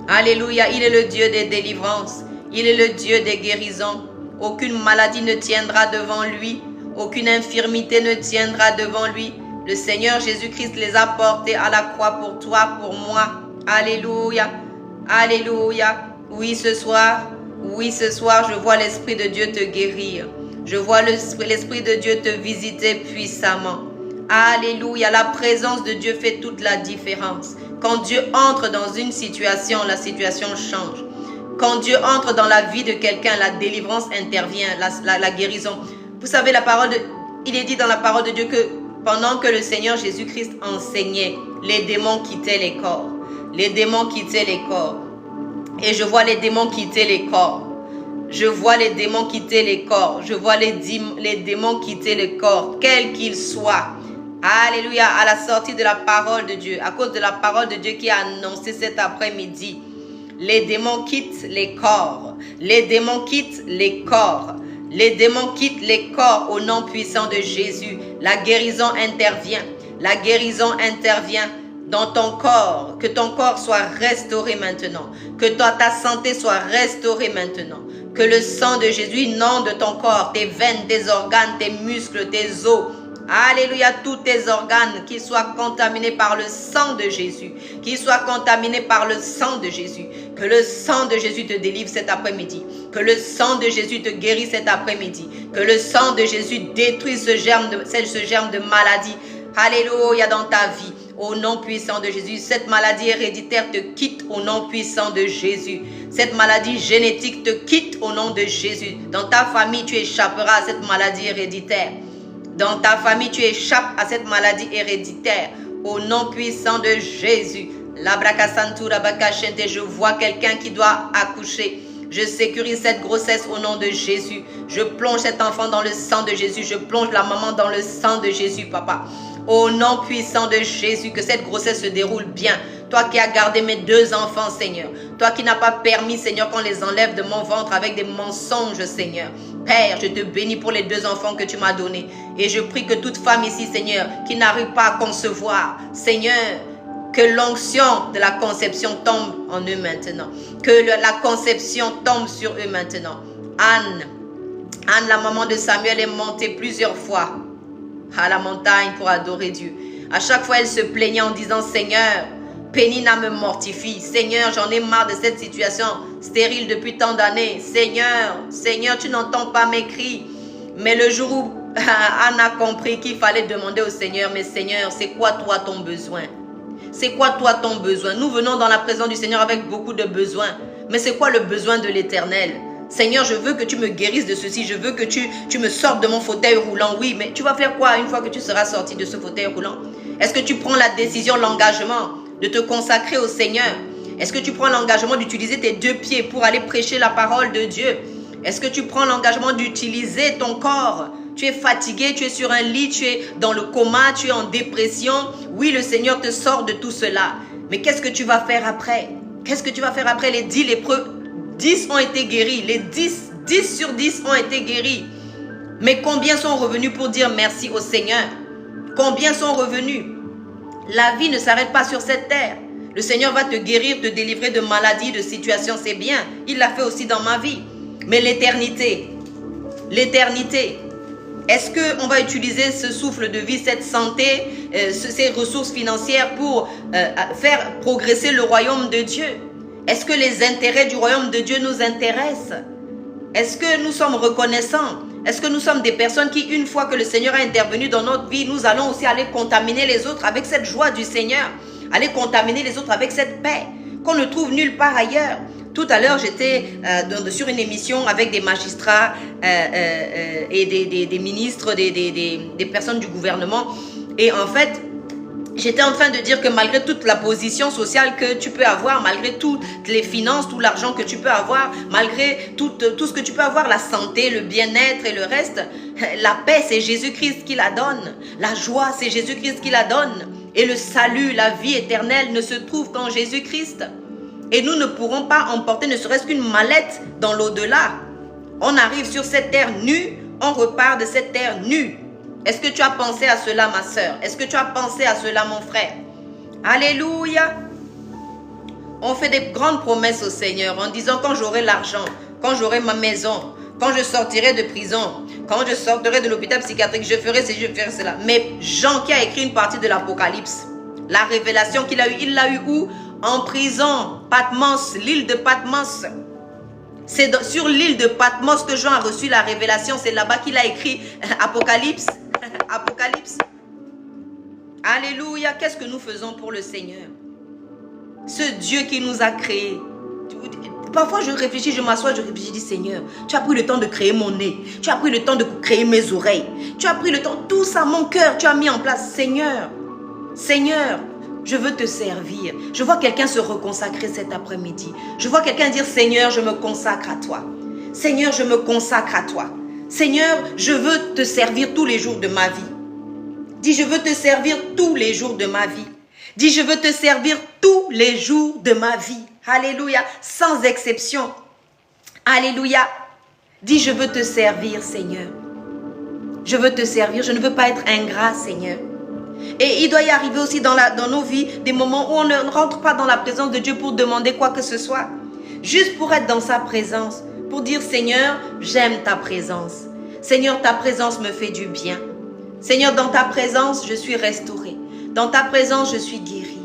A: Alléluia. Il est le Dieu des délivrances. Il est le Dieu des guérisons. Aucune maladie ne tiendra devant lui. Aucune infirmité ne tiendra devant lui. Le Seigneur Jésus-Christ les a portés à la croix pour toi, pour moi. Alléluia. Alléluia. Oui, ce soir, je vois l'Esprit de Dieu te guérir. Je vois l'Esprit de Dieu te visiter puissamment. Alléluia. La présence de Dieu fait toute la différence. Quand Dieu entre dans une situation, la situation change. Quand Dieu entre dans la vie de quelqu'un, la délivrance intervient, la guérison. Vous savez, il est dit dans la parole de Dieu que pendant que le Seigneur Jésus-Christ enseignait, les démons quittaient les corps. Les démons quittaient les corps. Et je vois les démons quitter les corps. Je vois les démons quitter les corps. Je vois les démons quitter les corps, quels qu'ils soient. Alléluia, à la sortie de la parole de Dieu, à cause de la parole de Dieu qui a annoncé cet après-midi. Les démons quittent les corps. Les démons quittent les corps. Les démons quittent les corps au nom puissant de Jésus. La guérison intervient. La guérison intervient dans ton corps. Que ton corps soit restauré maintenant. Que ta santé soit restaurée maintenant. Que le sang de Jésus inonde ton corps, tes veines, tes organes, tes muscles, tes os. Alléluia, tous tes organes qui soient contaminés par le sang de Jésus. Qui soient contaminés par le sang de Jésus. Que le sang de Jésus te délivre cet après-midi. Que le sang de Jésus te guérisse cet après-midi. Que le sang de Jésus détruise ce germe de maladie. Alléluia, dans ta vie. Au nom puissant de Jésus, cette maladie héréditaire te quitte au nom puissant de Jésus. Cette maladie génétique te quitte au nom de Jésus. Dans ta famille, tu échapperas à cette maladie héréditaire. Dans ta famille, tu échappes à cette maladie héréditaire. Au nom puissant de Jésus. Je vois quelqu'un qui doit accoucher. Je sécurise cette grossesse au nom de Jésus. Je plonge cet enfant dans le sang de Jésus. Je plonge la maman dans le sang de Jésus, papa. Au nom puissant de Jésus, que cette grossesse se déroule bien. Toi qui as gardé mes 2 enfants, Seigneur. Toi qui n'as pas permis, Seigneur, qu'on les enlève de mon ventre avec des mensonges, Seigneur. Père, je te bénis pour les 2 enfants que tu m'as donnés. Et je prie que toute femme ici, Seigneur, qui n'arrive pas à concevoir, Seigneur, que l'onction de la conception tombe en eux maintenant. Que la conception tombe sur eux maintenant. Anne, la maman de Samuel, est montée plusieurs fois à la montagne pour adorer Dieu. À chaque fois, elle se plaignait en disant, Seigneur, Pénina me mortifie. Seigneur, j'en ai marre de cette situation stérile depuis tant d'années. Seigneur, tu n'entends pas mes cris. Mais le jour où Anne a compris qu'il fallait demander au Seigneur, mais Seigneur, c'est quoi toi ton besoin? C'est quoi toi ton besoin? Nous venons dans la présence du Seigneur avec beaucoup de besoins. Mais c'est quoi le besoin de l'Éternel? Seigneur, je veux que tu me guérisses de ceci. Je veux que tu me sortes de mon fauteuil roulant. Oui, mais tu vas faire quoi une fois que tu seras sorti de ce fauteuil roulant? Est-ce que tu prends la décision, l'engagement de te consacrer au Seigneur? Est-ce que tu prends l'engagement d'utiliser tes 2 pieds pour aller prêcher la parole de Dieu? Est-ce que tu prends l'engagement d'utiliser ton corps? Tu es fatigué, tu es sur un lit, tu es dans le coma, tu es en dépression. Oui, le Seigneur te sort de tout cela. Mais qu'est-ce que tu vas faire après? Qu'est-ce que tu vas faire après? Les 10 lépreux, 10 ont été guéris. Les 10 sur 10 ont été guéris. Mais combien sont revenus pour dire merci au Seigneur? Combien sont revenus? La vie ne s'arrête pas sur cette terre. Le Seigneur va te guérir, te délivrer de maladies, de situations, c'est bien. Il l'a fait aussi dans ma vie. Mais l'éternité, est-ce qu'on va utiliser ce souffle de vie, cette santé, ces ressources financières pour faire progresser le royaume de Dieu? Est-ce que les intérêts du royaume de Dieu nous intéressent? Est-ce que nous sommes reconnaissants? Est-ce que nous sommes des personnes qui, une fois que le Seigneur a intervenu dans notre vie, nous allons aussi aller contaminer les autres avec cette joie du Seigneur, aller contaminer les autres avec cette paix qu'on ne trouve nulle part ailleurs? Tout à l'heure, j'étais sur une émission avec des magistrats et des ministres, des personnes du gouvernement. Et en fait, j'étais en train de dire que malgré toute la position sociale que tu peux avoir, malgré toutes les finances, tout l'argent que tu peux avoir, malgré tout ce que tu peux avoir, la santé, le bien-être et le reste, la paix, c'est Jésus-Christ qui la donne. La joie, c'est Jésus-Christ qui la donne. Et le salut, la vie éternelle ne se trouve qu'en Jésus-Christ. Et nous ne pourrons pas emporter ne serait-ce qu'une mallette dans l'au-delà. On arrive sur cette terre nue, on repart de cette terre nue. Est-ce que tu as pensé à cela, ma sœur? Est-ce que tu as pensé à cela, mon frère? Alléluia! On fait des grandes promesses au Seigneur en disant quand j'aurai l'argent, quand j'aurai ma maison, quand je sortirai de prison, quand je sortirai de l'hôpital psychiatrique, je ferai ceci, je ferai cela. Mais Jean qui a écrit une partie de l'Apocalypse, la révélation qu'il a eue, il l'a eue où? En prison, Patmos, l'île de Patmos. C'est sur l'île de Patmos que Jean a reçu la révélation. C'est là-bas qu'il a écrit Apocalypse. Apocalypse. Alléluia. Qu'est-ce que nous faisons pour le Seigneur? Ce Dieu qui nous a créés. Parfois je réfléchis, je m'assois, je réfléchis, je dis Seigneur, tu as pris le temps de créer mon nez. Tu as pris le temps de créer mes oreilles. Tu as pris le temps, tout ça, mon cœur, tu as mis en place. Seigneur, Seigneur, je veux te servir. Je vois quelqu'un se reconsacrer cet après-midi. Je vois quelqu'un dire, Seigneur, je me consacre à toi. Seigneur, je me consacre à toi. Seigneur, je veux te servir tous les jours de ma vie. Dis, je veux te servir tous les jours de ma vie. Dis, je veux te servir tous les jours de ma vie. Alléluia, sans exception. Alléluia. Dis, je veux te servir, Seigneur. Je veux te servir. Je ne veux pas être ingrat, Seigneur. Et il doit y arriver aussi dans nos vies des moments où on ne rentre pas dans la présence de Dieu pour demander quoi que ce soit. Juste pour être dans sa présence. Pour dire, Seigneur, j'aime ta présence. Seigneur, ta présence me fait du bien. Seigneur, dans ta présence, je suis restauré. Dans ta présence, je suis guéri.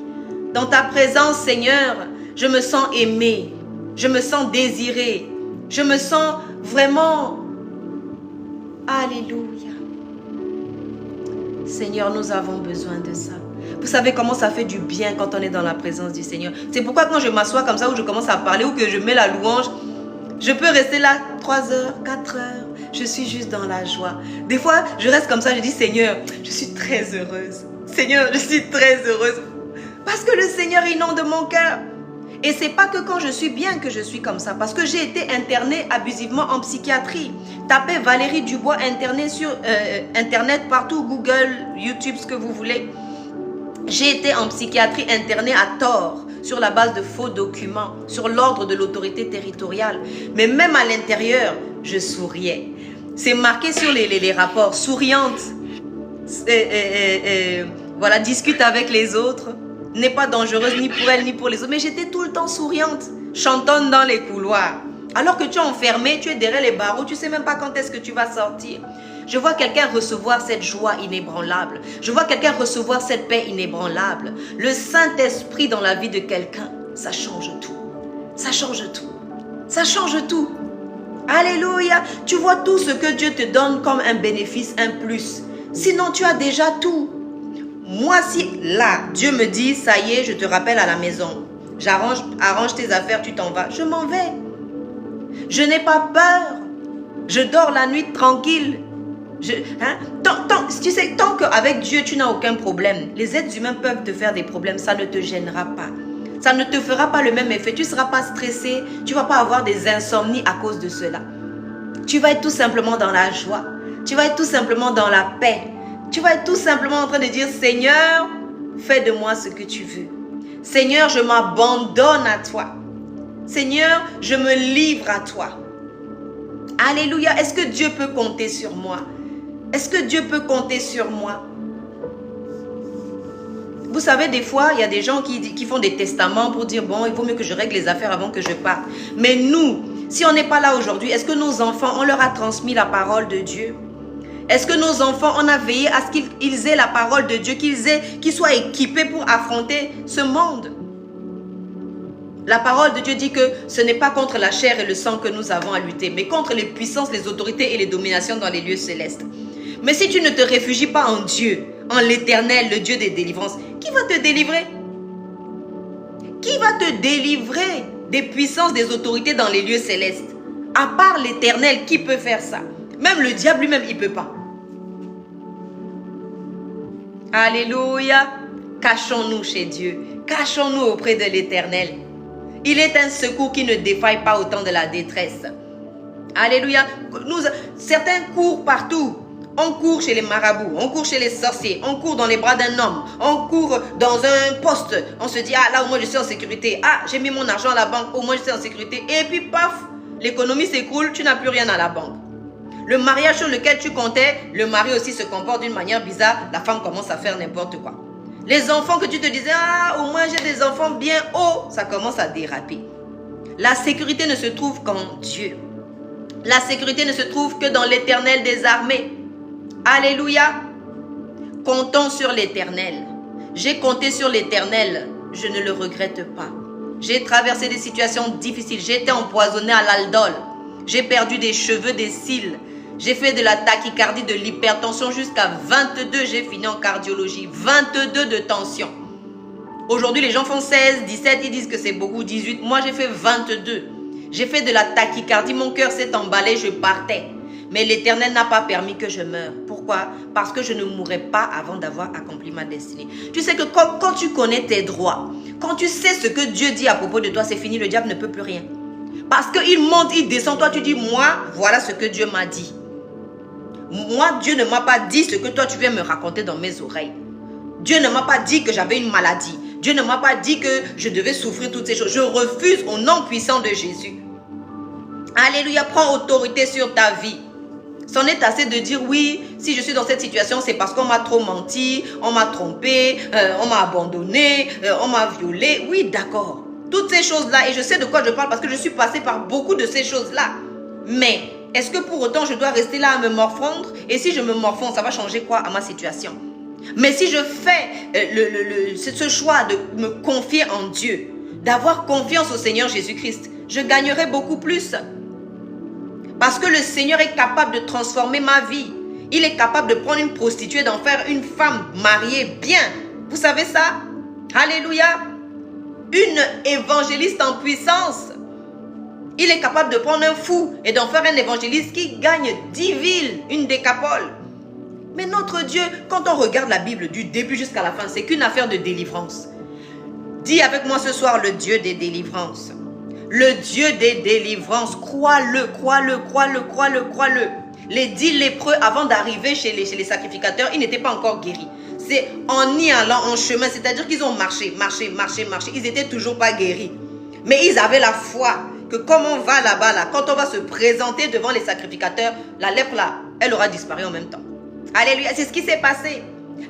A: Dans ta présence, Seigneur, je me sens aimé. Je me sens désiré. Je me sens vraiment... Alléluia. Seigneur, nous avons besoin de ça. Vous savez comment ça fait du bien quand on est dans la présence du Seigneur. C'est pourquoi quand je m'assois comme ça, où je commence à parler, ou que je mets la louange, je peux rester là 3 heures, 4 heures. Je suis juste dans la joie. Des fois, je reste comme ça, je dis, Seigneur, je suis très heureuse. Seigneur, je suis très heureuse. Parce que le Seigneur inonde mon cœur. Et c'est pas que quand je suis bien que je suis comme ça. Parce que j'ai été internée abusivement en psychiatrie. Tapez Valérie Dubois internée sur Internet, partout, Google, YouTube, ce que vous voulez. J'ai été en psychiatrie internée à tort, sur la base de faux documents, sur l'ordre de l'autorité territoriale. Mais même à l'intérieur, je souriais. C'est marqué sur les rapports, souriante. Voilà, discute avec les autres. N'est pas dangereuse ni pour elle ni pour les autres. Mais j'étais tout le temps souriante, chantonne dans les couloirs. Alors que tu es enfermé, tu es derrière les barreaux, tu ne sais même pas quand est-ce que tu vas sortir. Je vois quelqu'un recevoir cette joie inébranlable. Je vois quelqu'un recevoir cette paix inébranlable. Le Saint-Esprit dans la vie de quelqu'un, ça change tout. Ça change tout. Ça change tout. Alléluia. Tu vois tout ce que Dieu te donne comme un bénéfice, un plus. Sinon, tu as déjà tout. Moi, si là, Dieu me dit, ça y est, je te rappelle à la maison. Arrange tes affaires, tu t'en vas. Je m'en vais. Je n'ai pas peur. Je dors la nuit tranquille. Tu sais, tant qu'avec Dieu, tu n'as aucun problème. Les êtres humains peuvent te faire des problèmes. Ça ne te gênera pas. Ça ne te fera pas le même effet. Tu ne seras pas stressé. Tu ne vas pas avoir des insomnies à cause de cela. Tu vas être tout simplement dans la joie. Tu vas être tout simplement dans la paix. Tu vas être tout simplement en train de dire, Seigneur, fais de moi ce que tu veux. Seigneur, je m'abandonne à toi. Seigneur, je me livre à toi. Alléluia. Est-ce que Dieu peut compter sur moi? Est-ce que Dieu peut compter sur moi? Vous savez, des fois, il y a des gens qui font des testaments pour dire, bon, il vaut mieux que je règle les affaires avant que je parte. Mais nous, si on n'est pas là aujourd'hui, est-ce que nos enfants, on leur a transmis la parole de Dieu? Est-ce que nos enfants, on a veillé à ce qu'ils aient la parole de Dieu, qu'ils soient équipés pour affronter ce monde? La parole de Dieu dit que ce n'est pas contre la chair et le sang que nous avons à lutter, mais contre les puissances, les autorités et les dominations dans les lieux célestes. Mais si tu ne te réfugies pas en Dieu, en l'Éternel, le Dieu des délivrances, qui va te délivrer? Qui va te délivrer des puissances, des autorités dans les lieux célestes? À part l'Éternel, qui peut faire ça? Même le diable lui-même, il ne peut pas. Alléluia. Cachons-nous chez Dieu. Cachons-nous auprès de l'Éternel. Il est un secours qui ne défaille pas au temps de la détresse. Alléluia. Certains courent partout. On court chez les marabouts, on court chez les sorciers, on court dans les bras d'un homme, on court dans un poste. On se dit, ah là au moins je suis en sécurité. Ah, j'ai mis mon argent à la banque, au moins je suis en sécurité. Et puis paf, l'économie s'écroule, tu n'as plus rien à la banque. Le mariage sur lequel tu comptais, le mari aussi se comporte d'une manière bizarre, la femme commence à faire n'importe quoi. Les enfants que tu te disais, ah au moins j'ai des enfants bien hauts, ça commence à déraper. La sécurité ne se trouve qu'en Dieu. La sécurité ne se trouve que dans l'Éternel des armées. Alléluia. Comptons sur l'Éternel. J'ai compté sur l'Éternel. Je ne le regrette pas. J'ai traversé des situations difficiles. J'ai été empoisonné à l'aldol. J'ai perdu des cheveux, des cils. J'ai fait de la tachycardie, de l'hypertension jusqu'à 22. J'ai fini en cardiologie. 22 de tension. Aujourd'hui, les gens font 16, 17. Ils disent que c'est beaucoup, 18. Moi, j'ai fait 22. J'ai fait de la tachycardie. Mon cœur s'est emballé. Je partais. Mais l'Éternel n'a pas permis que je meure. Pourquoi? Parce que je ne mourrai pas avant d'avoir accompli ma destinée. Tu sais que quand tu connais tes droits, quand tu sais ce que Dieu dit à propos de toi, c'est fini, le diable ne peut plus rien. Parce qu'il monte, il descend, toi tu dis, moi, voilà ce que Dieu m'a dit. Moi, Dieu ne m'a pas dit ce que toi tu viens me raconter dans mes oreilles. Dieu ne m'a pas dit que j'avais une maladie. Dieu ne m'a pas dit que je devais souffrir toutes ces choses. Je refuse au nom puissant de Jésus. Alléluia, prends autorité sur ta vie. C'en est assez de dire oui, si je suis dans cette situation, c'est parce qu'on m'a trop menti, on m'a trompé, on m'a abandonné, on m'a violé. Oui, d'accord. Toutes ces choses-là, et je sais de quoi je parle parce que je suis passée par beaucoup de ces choses-là. Mais est-ce que pour autant je dois rester là à me morfondre? Et si je me morfonds, ça va changer quoi à ma situation? Mais si je fais ce choix de me confier en Dieu, d'avoir confiance au Seigneur Jésus-Christ, je gagnerai beaucoup plus. Parce que le Seigneur est capable de transformer ma vie. Il est capable de prendre une prostituée, d'en faire une femme mariée bien. Vous savez ça? Alléluia. Une évangéliste en puissance. Il est capable de prendre un fou et d'en faire un évangéliste qui gagne 10 villes, une décapole. Mais notre Dieu, quand on regarde la Bible du début jusqu'à la fin, c'est qu'une affaire de délivrance. Dis avec moi ce soir, le Dieu des délivrances. Le Dieu des délivrances, crois-le, crois-le, crois-le, crois-le, crois-le. Les 10 lépreux, avant d'arriver chez les sacrificateurs, ils n'étaient pas encore guéris. C'est en y allant en chemin, c'est-à-dire qu'ils ont marché. Ils n'étaient toujours pas guéris. Mais ils avaient la foi que comme on va là-bas, là, quand on va se présenter devant les sacrificateurs, la lèpre là, elle aura disparu en même temps. Alléluia, c'est ce qui s'est passé.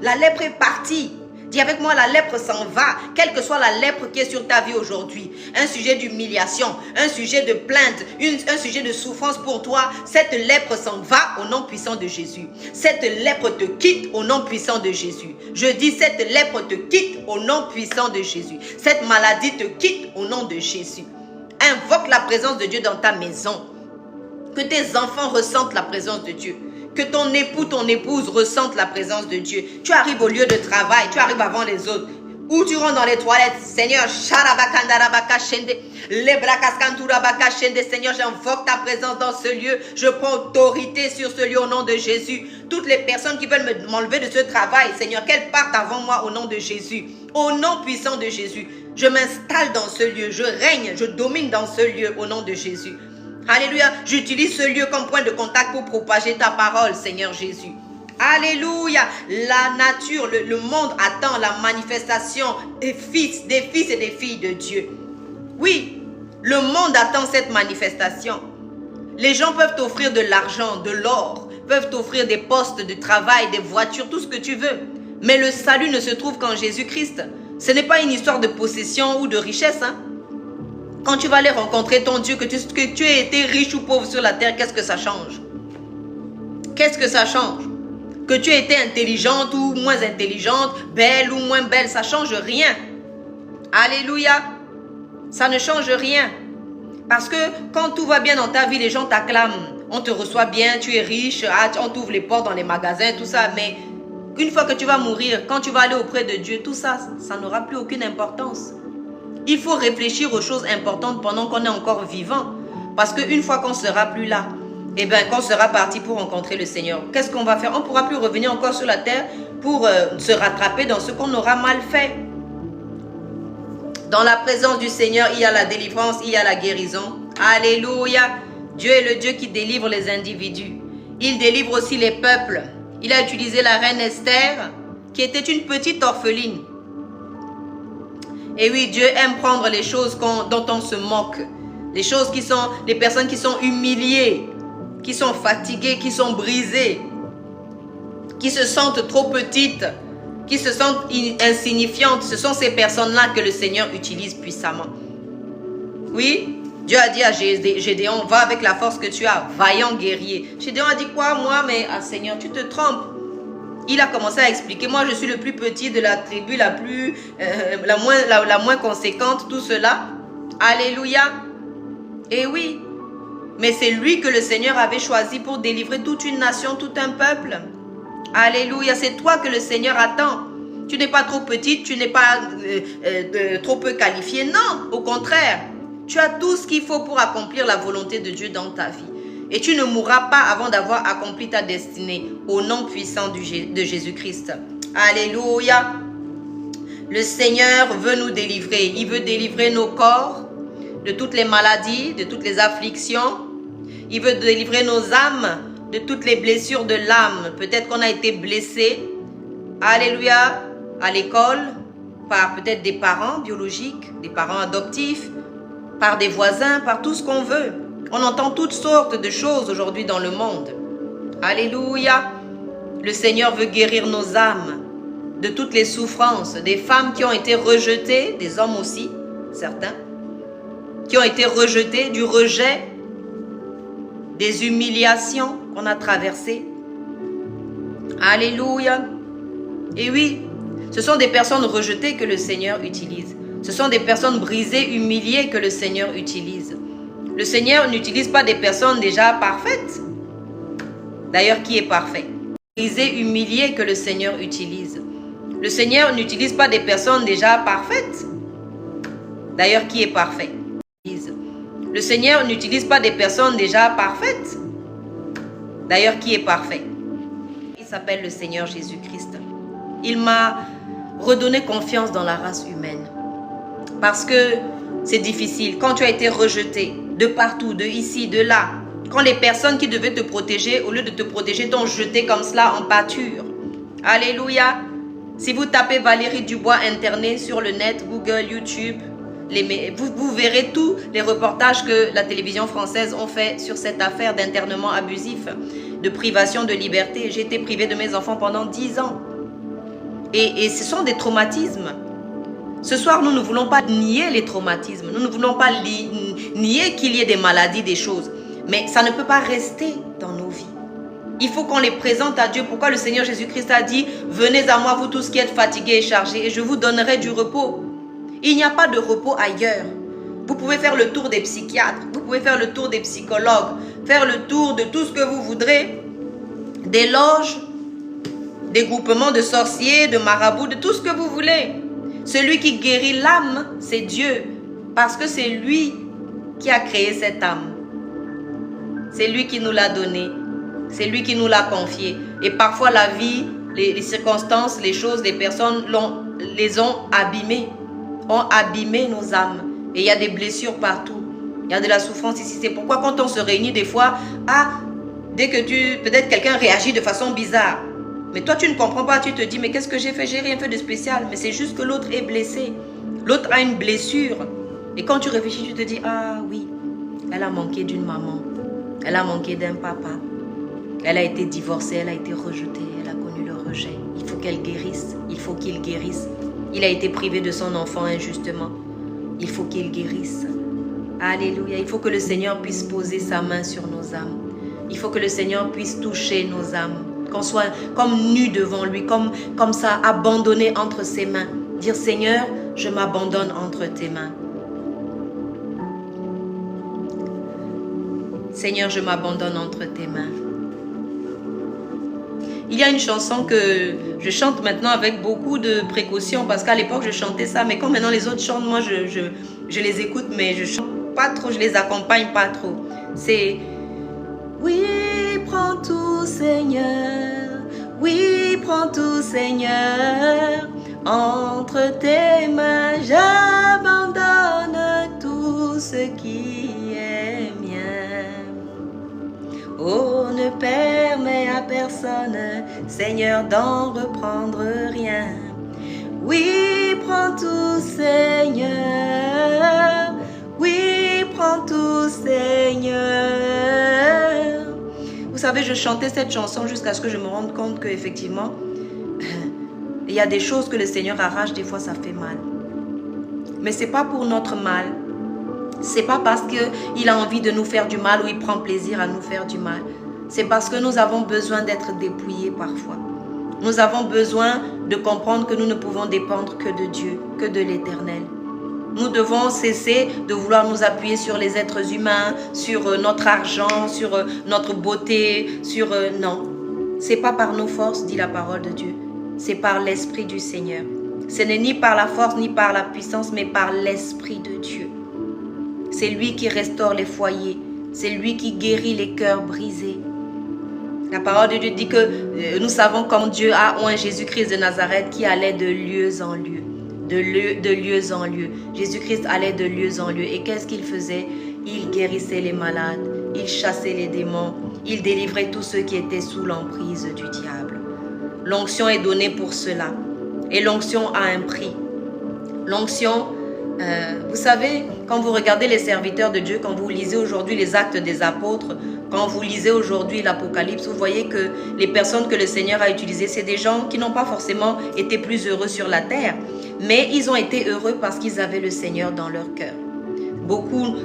A: La lèpre est partie. Dis avec moi, la lèpre s'en va, quelle que soit la lèpre qui est sur ta vie aujourd'hui. Un sujet d'humiliation, un sujet de plainte, un sujet de souffrance pour toi. Cette lèpre s'en va au nom puissant de Jésus. Cette lèpre te quitte au nom puissant de Jésus. Je dis, cette lèpre te quitte au nom puissant de Jésus. Cette maladie te quitte au nom de Jésus. Invoque la présence de Dieu dans ta maison. Que tes enfants ressentent la présence de Dieu. Que ton époux, ton épouse ressentent la présence de Dieu. Tu arrives au lieu de travail, tu arrives avant les autres. Ou tu rentres dans les toilettes. Seigneur, Seigneur, j'invoque ta présence dans ce lieu. Je prends autorité sur ce lieu au nom de Jésus. Toutes les personnes qui veulent m'enlever de ce travail, Seigneur, qu'elles partent avant moi au nom de Jésus. Au nom puissant de Jésus. Je m'installe dans ce lieu. Je règne, je domine dans ce lieu au nom de Jésus. Alléluia. J'utilise ce lieu comme point de contact pour propager ta parole, Seigneur Jésus. Alléluia. La nature, le monde attend la manifestation des fils et des filles de Dieu. Oui, le monde attend cette manifestation. Les gens peuvent t'offrir de l'argent, de l'or, peuvent t'offrir des postes de travail, des voitures, tout ce que tu veux. Mais le salut ne se trouve qu'en Jésus-Christ. Ce n'est pas une histoire de possession ou de richesse, hein. Quand tu vas aller rencontrer ton Dieu, que tu aies été riche ou pauvre sur la terre, qu'est-ce que ça change? Qu'est-ce que ça change? Que tu aies été intelligente ou moins intelligente, belle ou moins belle, ça ne change rien. Alléluia. Ça ne change rien. Parce que quand tout va bien dans ta vie, les gens t'acclament. On te reçoit bien, tu es riche, on t'ouvre les portes dans les magasins, tout ça. Mais une fois que tu vas mourir, quand tu vas aller auprès de Dieu, tout ça, ça n'aura plus aucune importance. Il faut réfléchir aux choses importantes pendant qu'on est encore vivant. Parce qu'une fois qu'on ne sera plus là, eh bien, qu'on sera parti pour rencontrer le Seigneur, qu'est-ce qu'on va faire? On ne pourra plus revenir encore sur la terre pour se rattraper dans ce qu'on aura mal fait. Dans la présence du Seigneur, il y a la délivrance, il y a la guérison. Alléluia. Dieu est le Dieu qui délivre les individus. Il délivre aussi les peuples. Il a utilisé la reine Esther, qui était une petite orpheline. Et oui, Dieu aime prendre les choses dont on se moque. Les personnes qui sont humiliées, qui sont fatiguées, qui sont brisées, qui se sentent trop petites, qui se sentent insignifiantes. Ce sont ces personnes-là que le Seigneur utilise puissamment. Oui, Dieu a dit à Gédéon, va avec la force que tu as, vaillant guerrier. Gédéon a dit quoi? Moi, mais Seigneur, tu te trompes. Il a commencé à expliquer, moi je suis le plus petit de la tribu, la moins conséquente, tout cela. Alléluia. Et oui, mais c'est lui que le Seigneur avait choisi pour délivrer toute une nation, tout un peuple. Alléluia, c'est toi que le Seigneur attend. Tu n'es pas trop petite, tu n'es pas trop peu qualifiée. Non, au contraire, tu as tout ce qu'il faut pour accomplir la volonté de Dieu dans ta vie. Et tu ne mourras pas avant d'avoir accompli ta destinée au nom puissant de Jésus-Christ. Alléluia. Le Seigneur veut nous délivrer. Il veut délivrer nos corps de toutes les maladies, de toutes les afflictions. Il veut délivrer nos âmes de toutes les blessures de l'âme. Peut-être qu'on a été blessé. Alléluia. À l'école, par peut-être des parents biologiques, des parents adoptifs, par des voisins, par tout ce qu'on veut. On entend toutes sortes de choses aujourd'hui dans le monde. Alléluia. Le Seigneur veut guérir nos âmes de toutes les souffrances. Des femmes qui ont été rejetées, des hommes aussi, certains, qui ont été rejetés, du rejet, des humiliations qu'on a traversées. Alléluia. Et oui, ce sont des personnes rejetées que le Seigneur utilise. Ce sont des personnes brisées, humiliées que le Seigneur utilise. Le Seigneur n'utilise pas des personnes déjà parfaites. D'ailleurs, qui est parfait? Brisé, humilié que le Seigneur utilise. Le Seigneur n'utilise pas des personnes déjà parfaites. D'ailleurs, qui est parfait? Le Seigneur n'utilise pas des personnes déjà parfaites. D'ailleurs, qui est parfait? Il s'appelle le Seigneur Jésus-Christ. Il m'a redonné confiance dans la race humaine. Parce que c'est difficile. Quand tu as été rejeté de partout, de ici, de là, quand les personnes qui devaient te protéger, au lieu de te protéger, t'ont jeté comme cela en pâture. Alléluia. Si vous tapez Valérie Dubois internée sur le net, Google, YouTube, vous verrez tous les reportages que la télévision française ont fait sur cette affaire d'internement abusif, de privation de liberté. J'ai été privée de mes enfants pendant 10 ans. Et ce sont des traumatismes. Ce soir, nous ne voulons pas nier les traumatismes. Nous ne voulons pas nier qu'il y ait des maladies, des choses. Mais ça ne peut pas rester dans nos vies. Il faut qu'on les présente à Dieu. Pourquoi le Seigneur Jésus-Christ a dit « Venez à moi, vous tous qui êtes fatigués et chargés, et je vous donnerai du repos. » Il n'y a pas de repos ailleurs. Vous pouvez faire le tour des psychiatres, vous pouvez faire le tour des psychologues, faire le tour de tout ce que vous voudrez, des loges, des groupements de sorciers, de marabouts, de tout ce que vous voulez. Celui qui guérit l'âme, c'est Dieu, parce que c'est lui qui a créé cette âme. C'est lui qui nous l'a donnée, c'est lui qui nous l'a confiée. Et parfois la vie, les circonstances, les choses, les personnes les ont abîmées, ont abîmé nos âmes. Et il y a des blessures partout. Il y a de la souffrance ici. C'est pourquoi quand on se réunit des fois, dès que peut-être quelqu'un réagit de façon bizarre. Mais toi, tu ne comprends pas. Tu te dis, mais qu'est-ce que j'ai fait? J'ai rien fait de spécial. Mais c'est juste que l'autre est blessé. L'autre a une blessure. Et quand tu réfléchis, tu te dis, ah oui, elle a manqué d'une maman. Elle a manqué d'un papa. Elle a été divorcée, elle a été rejetée. Elle a connu le rejet. Il faut qu'elle guérisse. Il faut qu'il guérisse. Il a été privé de son enfant injustement. Il faut qu'il guérisse. Alléluia. Il faut que le Seigneur puisse poser sa main sur nos âmes. Il faut que le Seigneur puisse toucher nos âmes. Qu'on soit comme nus devant lui, comme ça, abandonné entre ses mains. Dire, Seigneur, je m'abandonne entre tes mains. Seigneur, je m'abandonne entre tes mains. Il y a une chanson que je chante maintenant avec beaucoup de précaution parce qu'à l'époque, je chantais ça. Mais quand maintenant les autres chantent, moi, je les écoute, mais je chante pas trop, je les accompagne pas trop. C'est « Oui, prends tout, Seigneur. Oui, prends tout, Seigneur. Entre tes mains, j'abandonne tout ce qui est mien. Oh, ne permets à personne, Seigneur, d'en reprendre rien. Oui, prends tout, Seigneur. Oui, prends tout, Seigneur. » Vous savez, je chantais cette chanson jusqu'à ce que je me rende compte qu'effectivement, il y a des choses que le Seigneur arrache, des fois ça fait mal. Mais ce n'est pas pour notre mal. Ce n'est pas parce qu'il a envie de nous faire du mal ou il prend plaisir à nous faire du mal. C'est parce que nous avons besoin d'être dépouillés parfois. Nous avons besoin de comprendre que nous ne pouvons dépendre que de Dieu, que de l'Éternel. Nous devons cesser de vouloir nous appuyer sur les êtres humains, sur notre argent, sur notre beauté, sur... non, ce n'est pas par nos forces, dit la parole de Dieu. C'est par l'Esprit du Seigneur. Ce n'est ni par la force, ni par la puissance, mais par l'Esprit de Dieu. C'est lui qui restaure les foyers. C'est lui qui guérit les cœurs brisés. La parole de Dieu dit que nous savons comme Dieu a oint Jésus-Christ de Nazareth qui allait de lieu en lieu. De lieu en lieu. Jésus-Christ allait de lieu en lieu. Et qu'est-ce qu'il faisait? Il guérissait les malades. Il chassait les démons. Il délivrait tous ceux qui étaient sous l'emprise du diable. L'onction est donnée pour cela. Et l'onction a un prix. L'onction... vous savez, quand vous regardez les serviteurs de Dieu, quand vous lisez aujourd'hui les actes des apôtres, quand vous lisez aujourd'hui l'Apocalypse, vous voyez que les personnes que le Seigneur a utilisées, c'est des gens qui n'ont pas forcément été plus heureux sur la terre, mais ils ont été heureux parce qu'ils avaient le Seigneur dans leur cœur.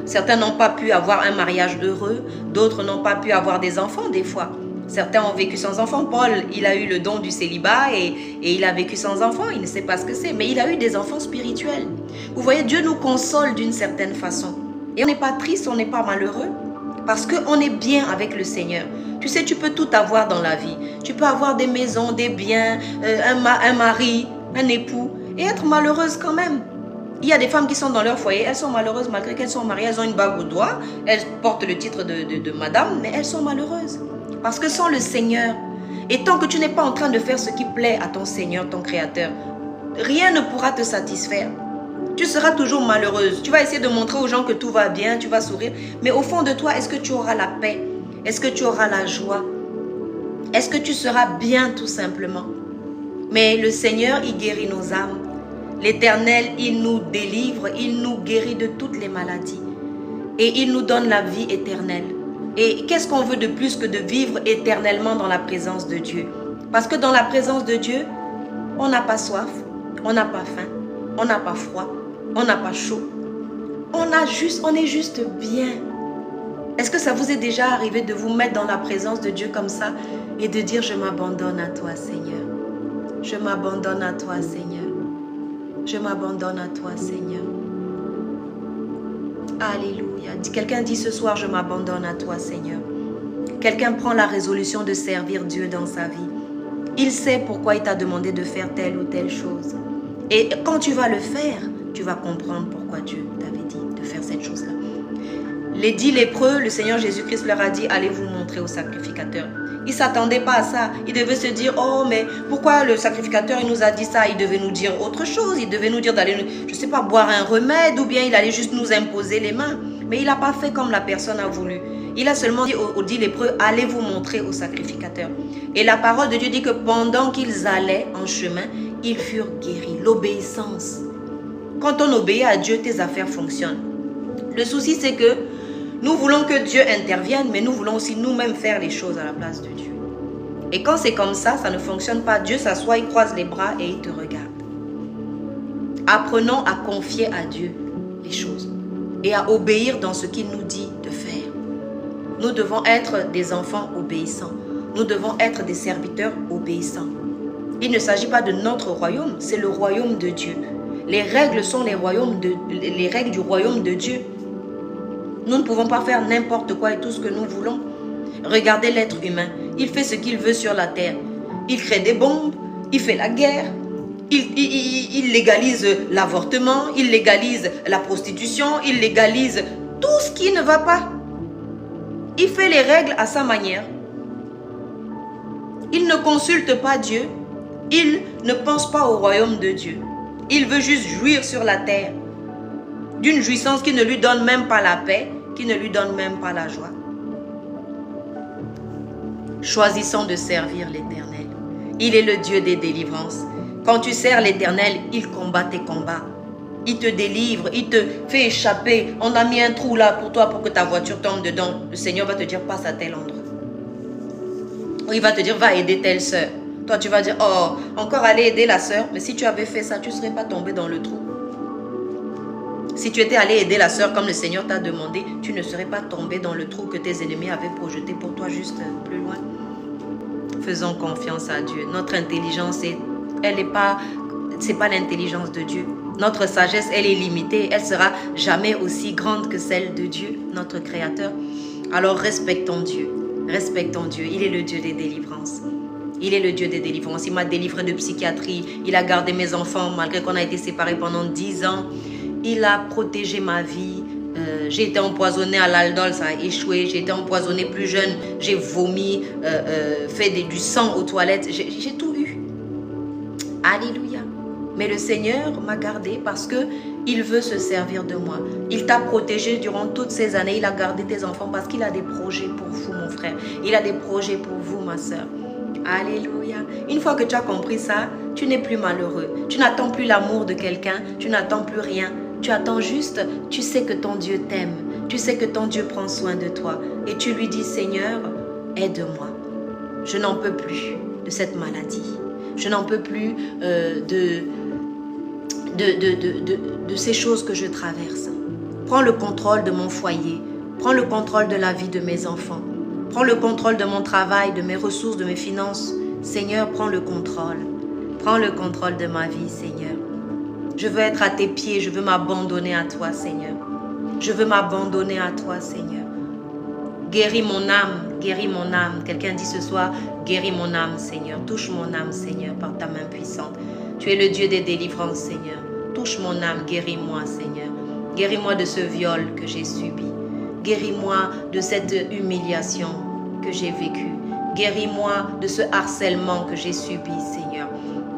A: Certains n'ont pas pu avoir un mariage heureux, d'autres n'ont pas pu avoir des enfants des fois. Certains ont vécu sans enfants. Paul, il a eu le don du célibat et il a vécu sans enfants. Il ne sait pas ce que c'est, mais il a eu des enfants spirituels. Vous voyez, Dieu nous console d'une certaine façon. Et on n'est pas triste, on n'est pas malheureux, parce qu'on est bien avec le Seigneur. Tu sais, tu peux tout avoir dans la vie. Tu peux avoir des maisons, des biens, un mari, un époux, et être malheureuse quand même. Il y a des femmes qui sont dans leur foyer, elles sont malheureuses malgré qu'elles sont mariées, elles ont une bague au doigt, elles portent le titre de madame, mais elles sont malheureuses. Parce que sans le Seigneur, et tant que tu n'es pas en train de faire ce qui plaît à ton Seigneur, ton Créateur, rien ne pourra te satisfaire. Tu seras toujours malheureuse. Tu vas essayer de montrer aux gens que tout va bien, tu vas sourire. Mais au fond de toi, est-ce que tu auras la paix? Est-ce que tu auras la joie? Est-ce que tu seras bien tout simplement? Mais le Seigneur, il guérit nos âmes. L'Éternel, il nous délivre, il nous guérit de toutes les maladies. Et il nous donne la vie éternelle. Et qu'est-ce qu'on veut de plus que de vivre éternellement dans la présence de Dieu? Parce que dans la présence de Dieu, On n'a pas soif, on n'a pas faim, on n'a pas froid, on n'a pas chaud. On est juste bien. Est-ce que ça vous est déjà arrivé de vous mettre dans la présence de Dieu comme ça et de dire je m'abandonne à toi Seigneur. Je m'abandonne à toi Seigneur. Je m'abandonne à toi Seigneur. Alléluia. Quelqu'un dit ce soir je m'abandonne à toi Seigneur. Quelqu'un prend la résolution de servir Dieu dans sa vie. Il sait pourquoi il t'a demandé de faire telle ou telle chose. Et quand tu vas le faire, tu vas comprendre pourquoi Dieu t'avait dit de faire cette chose-là. Les 10 lépreux, le Seigneur Jésus-Christ leur a dit, allez vous montrer au sacrificateur. Ils ne s'attendaient pas à ça. Ils devaient se dire, oh mais pourquoi le sacrificateur il nous a dit ça? Il devait nous dire autre chose. Il devait nous dire d'aller, je ne sais pas, boire un remède ou bien il allait juste nous imposer les mains. Mais il n'a pas fait comme la personne a voulu. Il a seulement dit aux 10 lépreux, allez vous montrer au sacrificateur. Et la parole de Dieu dit que pendant qu'ils allaient en chemin, ils furent guéris. L'obéissance. Quand on obéit à Dieu, tes affaires fonctionnent. Le souci, c'est que nous voulons que Dieu intervienne, mais nous voulons aussi nous-mêmes faire les choses à la place de Dieu. Et quand c'est comme ça, ça ne fonctionne pas. Dieu s'assoit, il croise les bras et il te regarde. Apprenons à confier à Dieu les choses et à obéir dans ce qu'il nous dit de faire. Nous devons être des enfants obéissants. Nous devons être des serviteurs obéissants. Il ne s'agit pas de notre royaume, c'est le royaume de Dieu. Les règles sont les règles du royaume de Dieu. Nous ne pouvons pas faire n'importe quoi et tout ce que nous voulons. Regardez l'être humain. Il fait ce qu'il veut sur la terre. Il crée des bombes, il fait la guerre, il légalise l'avortement, il légalise la prostitution, il légalise tout ce qui ne va pas. Il fait les règles à sa manière. Il ne consulte pas Dieu. Il ne pense pas au royaume de Dieu. Il veut juste jouir sur la terre d'une jouissance qui ne lui donne même pas la paix, qui ne lui donne même pas la joie. Choisissons de servir l'Éternel. Il est le Dieu des délivrances. Quand tu sers l'Éternel, il combat tes combats. Il te délivre, il te fait échapper. On a mis un trou là pour toi pour que ta voiture tombe dedans. Le Seigneur va te dire passe à tel endroit. Ou il va te dire va aider telle sœur. Toi tu vas dire oh encore aller aider la sœur. Mais si tu avais fait ça, tu ne serais pas tombé dans le trou. Si tu étais allé aider la sœur comme le Seigneur t'a demandé, tu ne serais pas tombé dans le trou que tes ennemis avaient projeté pour toi juste plus loin. Faisons confiance à Dieu. Notre intelligence, c'est pas l'intelligence de Dieu. Notre sagesse, elle est limitée. Elle sera jamais aussi grande que celle de Dieu, notre Créateur. Alors respectons Dieu. Respectons Dieu. Il est le Dieu des délivrances. Il est le Dieu des délivrances. Il m'a délivré de psychiatrie. Il a gardé mes enfants malgré qu'on a été séparés pendant 10 ans. Il a protégé ma vie. J'ai été empoisonnée à l'aldol, ça a échoué. J'ai été empoisonnée plus jeune. J'ai vomi, fait du sang aux toilettes. J'ai tout eu. Alléluia. Mais le Seigneur m'a gardé parce qu'il veut se servir de moi. Il t'a protégé durant toutes ces années. Il a gardé tes enfants parce qu'il a des projets pour vous, mon frère. Il a des projets pour vous, ma soeur. Alléluia. Une fois que tu as compris ça, tu n'es plus malheureux. Tu n'attends plus l'amour de quelqu'un. Tu n'attends plus rien. Tu attends juste, tu sais que ton Dieu t'aime. Tu sais que ton Dieu prend soin de toi. Et tu lui dis, Seigneur, aide-moi. Je n'en peux plus de cette maladie. Je n'en peux plus de ces choses que je traverse. Prends le contrôle de mon foyer. Prends le contrôle de la vie de mes enfants. Prends le contrôle de mon travail, de mes ressources, de mes finances. Seigneur, prends le contrôle. Prends le contrôle de ma vie, Seigneur. Je veux être à tes pieds, je veux m'abandonner à toi, Seigneur. Je veux m'abandonner à toi, Seigneur. Guéris mon âme, guéris mon âme. Quelqu'un dit ce soir, guéris mon âme, Seigneur. Touche mon âme, Seigneur, par ta main puissante. Tu es le Dieu des délivrances, Seigneur. Touche mon âme, guéris-moi, Seigneur. Guéris-moi de ce viol que j'ai subi. Guéris-moi de cette humiliation que j'ai vécue. Guéris-moi de ce harcèlement que j'ai subi, Seigneur.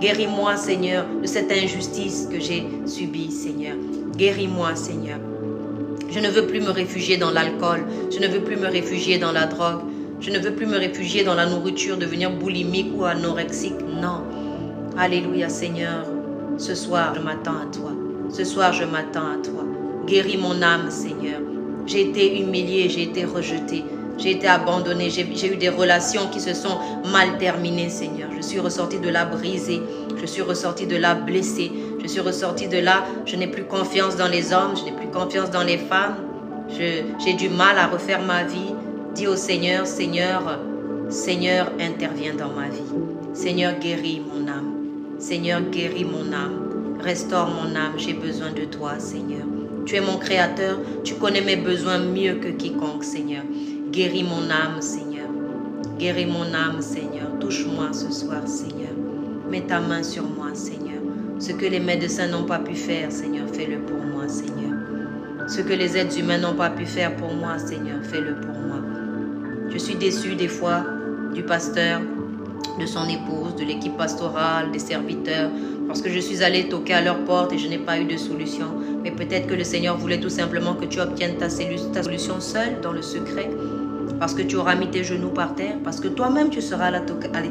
A: Guéris-moi, Seigneur, de cette injustice que j'ai subie, Seigneur. Guéris-moi, Seigneur. Je ne veux plus me réfugier dans l'alcool. Je ne veux plus me réfugier dans la drogue. Je ne veux plus me réfugier dans la nourriture, devenir boulimique ou anorexique. Non. Alléluia, Seigneur. Ce soir, je m'attends à toi. Ce soir, je m'attends à toi. Guéris mon âme, Seigneur. J'ai été humiliée, j'ai été rejetée. J'ai été abandonnée. J'ai eu des relations qui se sont mal terminées, Seigneur. Je suis ressortie de là brisée. Je suis ressortie de là blessée. Je suis ressortie de là. Je n'ai plus confiance dans les hommes. Je n'ai plus confiance dans les femmes. J'ai du mal à refaire ma vie. Dis au Seigneur, Seigneur, interviens dans ma vie. Seigneur, guéris mon âme. Seigneur, guéris mon âme. Restaure mon âme. J'ai besoin de toi, Seigneur. Tu es mon créateur. Tu connais mes besoins mieux que quiconque, Seigneur. Guéris mon âme, Seigneur. Guéris mon âme, Seigneur. Touche-moi ce soir, Seigneur. Mets ta main sur moi, Seigneur. Ce que les médecins n'ont pas pu faire, Seigneur, fais-le pour moi, Seigneur. Ce que les êtres humains n'ont pas pu faire pour moi, Seigneur, fais-le pour moi. Je suis déçue des fois du pasteur, de son épouse, de l'équipe pastorale, des serviteurs, parce que je suis allée toquer à leur porte et je n'ai pas eu de solution. Mais peut-être que le Seigneur voulait tout simplement que tu obtiennes ta solution seule, dans le secret, parce que tu auras mis tes genoux par terre, parce que toi-même tu seras allé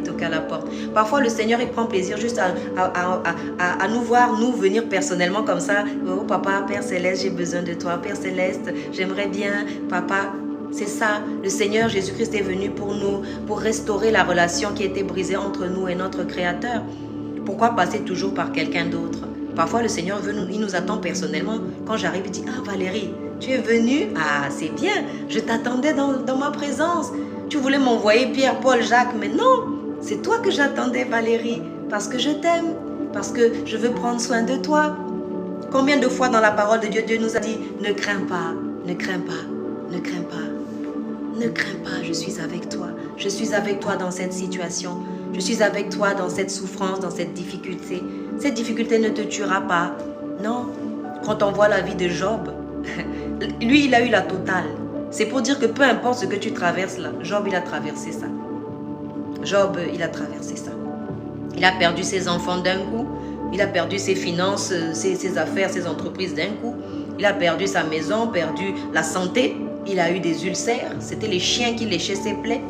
A: toquer à la porte. Parfois le Seigneur il prend plaisir juste à nous voir, nous venir personnellement comme ça. Oh papa, Père Céleste, j'ai besoin de toi. Père Céleste, j'aimerais bien, papa. C'est ça, le Seigneur Jésus-Christ est venu pour nous, pour restaurer la relation qui était brisée entre nous et notre Créateur. Pourquoi passer toujours par quelqu'un d'autre? Parfois le Seigneur il nous attend personnellement. Quand j'arrive, il dit, ah Valérie, tu es venue? Ah, c'est bien, je t'attendais dans ma présence. Tu voulais m'envoyer Pierre, Paul, Jacques, mais non, c'est toi que j'attendais, Valérie, parce que je t'aime, parce que je veux prendre soin de toi. Combien de fois dans la parole de Dieu, Dieu nous a dit, ne crains pas, ne crains pas, ne crains pas. Ne crains pas, je suis avec toi. Je suis avec toi dans cette situation. Je suis avec toi dans cette souffrance, dans cette difficulté. Cette difficulté ne te tuera pas. Non. Quand on voit la vie de Job, lui, il a eu la totale. C'est pour dire que peu importe ce que tu traverses là, Job, il a traversé ça. Job, il a traversé ça. Il a perdu ses enfants d'un coup. Il a perdu ses finances, ses affaires, ses entreprises d'un coup. Il a perdu sa maison, perdu la santé. Il a eu des ulcères. C'était les chiens qui léchaient ses plaies.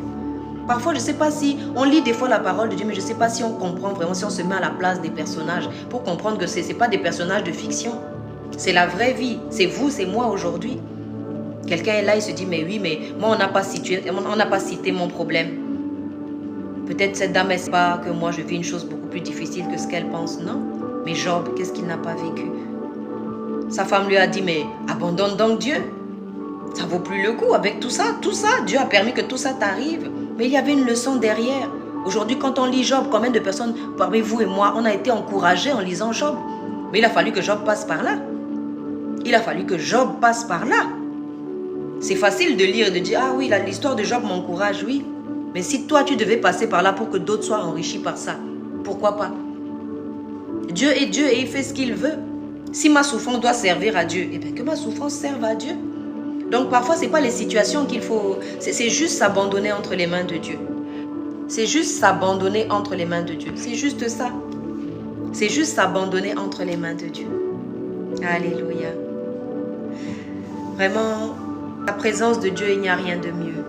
A: Parfois, je ne sais pas si on lit des fois la parole de Dieu, mais je ne sais pas si on comprend vraiment, si on se met à la place des personnages pour comprendre que ce n'est pas des personnages de fiction. C'est la vraie vie. C'est vous, c'est moi aujourd'hui. Quelqu'un est là, il se dit, mais oui, mais moi, on n'a pas cité mon problème. Peut-être cette dame, elle ne sait pas que moi, je vis une chose beaucoup plus difficile que ce qu'elle pense. Non. Mais Job, qu'est-ce qu'il n'a pas vécu? Sa femme lui a dit, mais abandonne donc Dieu. Ça ne vaut plus le coup. Avec tout ça, Dieu a permis que tout ça t'arrive. Mais il y avait une leçon derrière. Aujourd'hui, quand on lit Job, combien de personnes, parmi vous et moi, on a été encouragés en lisant Job. Mais il a fallu que Job passe par là. Il a fallu que Job passe par là. C'est facile de lire et de dire, ah oui, l'histoire de Job m'encourage, oui. Mais si toi, tu devais passer par là pour que d'autres soient enrichis par ça, pourquoi pas? Dieu est Dieu et il fait ce qu'il veut. Si ma souffrance doit servir à Dieu, eh bien que ma souffrance serve à Dieu. Donc parfois, ce n'est pas les situations qu'il faut... C'est juste s'abandonner entre les mains de Dieu. C'est juste s'abandonner entre les mains de Dieu. C'est juste ça. C'est juste s'abandonner entre les mains de Dieu. Alléluia. Vraiment, la présence de Dieu, il n'y a rien de mieux.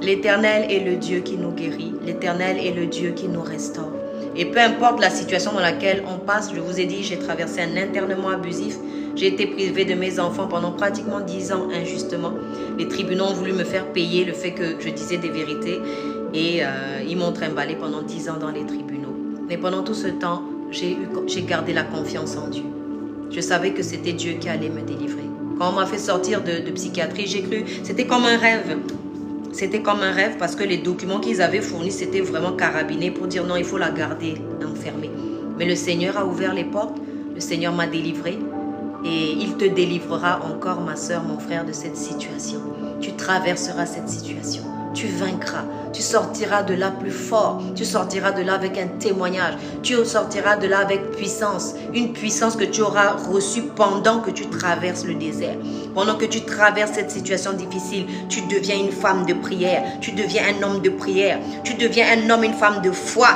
A: L'Éternel est le Dieu qui nous guérit. L'Éternel est le Dieu qui nous restaure. Et peu importe la situation dans laquelle on passe, je vous ai dit, j'ai traversé un internement abusif. J'ai été privée de mes enfants pendant pratiquement 10 ans injustement. Les tribunaux ont voulu me faire payer le fait que je disais des vérités. Et ils m'ont trimballé pendant 10 ans dans les tribunaux. Mais pendant tout ce temps, j'ai gardé la confiance en Dieu. Je savais que c'était Dieu qui allait me délivrer. Quand on m'a fait sortir de psychiatrie, j'ai cru, c'était comme un rêve. C'était comme un rêve parce que les documents qu'ils avaient fournis, c'était vraiment carabiné pour dire non, il faut la garder enfermée. Mais le Seigneur a ouvert les portes, le Seigneur m'a délivré et il te délivrera encore, ma soeur, mon frère, de cette situation. Tu traverseras cette situation. Tu vaincras, tu sortiras de là plus fort, tu sortiras de là avec un témoignage, tu sortiras de là avec puissance, une puissance que tu auras reçue pendant que tu traverses le désert. Pendant que tu traverses cette situation difficile, tu deviens une femme de prière, tu deviens un homme de prière, tu deviens un homme, une femme de foi.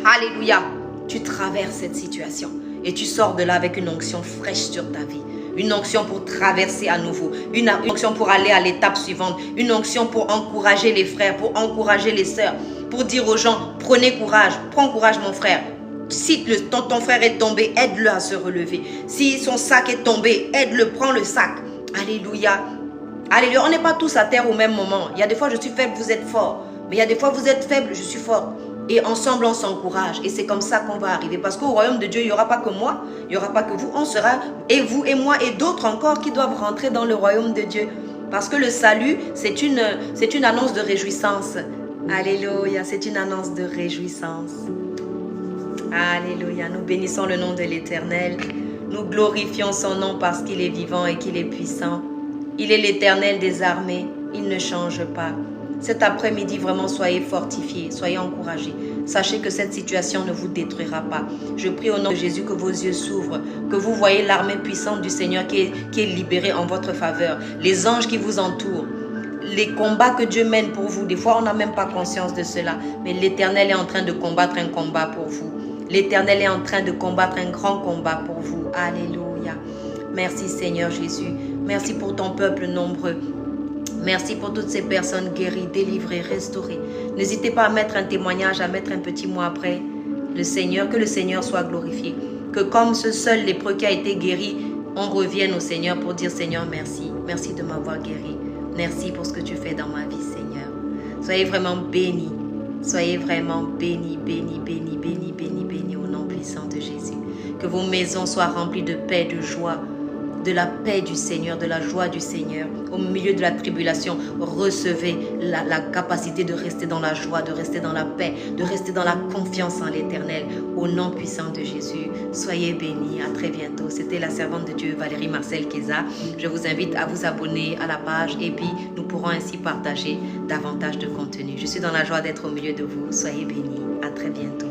A: Alléluia, tu traverses cette situation et tu sors de là avec une onction fraîche sur ta vie. Une onction pour traverser à nouveau. Une onction pour aller à l'étape suivante. Une onction pour encourager les frères, pour encourager les sœurs. Pour dire aux gens, prenez courage. Prends courage mon frère. Si ton frère est tombé, aide-le à se relever. Si son sac est tombé, aide-le, prends le sac. Alléluia. Alléluia. On n'est pas tous à terre au même moment. Il y a des fois, je suis faible, vous êtes fort. Mais il y a des fois, vous êtes faible, je suis fort. Et ensemble, on s'encourage. Et c'est comme ça qu'on va arriver. Parce qu'au royaume de Dieu, il n'y aura pas que moi, il n'y aura pas que vous. On sera, et vous et moi, et d'autres encore qui doivent rentrer dans le royaume de Dieu. Parce que le salut, c'est une annonce de réjouissance. Alléluia, c'est une annonce de réjouissance. Alléluia, nous bénissons le nom de l'Éternel. Nous glorifions son nom parce qu'il est vivant et qu'il est puissant. Il est l'Éternel des armées, il ne change pas. Cet après-midi, vraiment, soyez fortifiés, soyez encouragés. Sachez que cette situation ne vous détruira pas. Je prie au nom de Jésus que vos yeux s'ouvrent, que vous voyez l'armée puissante du Seigneur qui est libérée en votre faveur. Les anges qui vous entourent, les combats que Dieu mène pour vous. Des fois, on n'a même pas conscience de cela. Mais l'Éternel est en train de combattre un combat pour vous. L'Éternel est en train de combattre un grand combat pour vous. Alléluia. Merci Seigneur Jésus. Merci pour ton peuple nombreux. Merci pour toutes ces personnes guéries, délivrées, restaurées. N'hésitez pas à mettre un témoignage, à mettre un petit mot après le Seigneur. Que le Seigneur soit glorifié. Que comme ce seul lépreux qui a été guéri, on revienne au Seigneur pour dire Seigneur merci. Merci de m'avoir guéri. Merci pour ce que tu fais dans ma vie Seigneur. Soyez vraiment bénis. Soyez vraiment bénis, bénis, bénis, bénis, bénis, bénis au nom puissant de Jésus. Que vos maisons soient remplies de paix, de joie, de la paix du Seigneur, de la joie du Seigneur. Au milieu de la tribulation, recevez la capacité de rester dans la joie, de rester dans la paix, de rester dans la confiance en l'Éternel. Au nom puissant de Jésus, soyez bénis. À très bientôt. C'était la servante de Dieu, Valérie Marcel Keza. Je vous invite à vous abonner à la page et puis nous pourrons ainsi partager davantage de contenu. Je suis dans la joie d'être au milieu de vous. Soyez bénis. À très bientôt.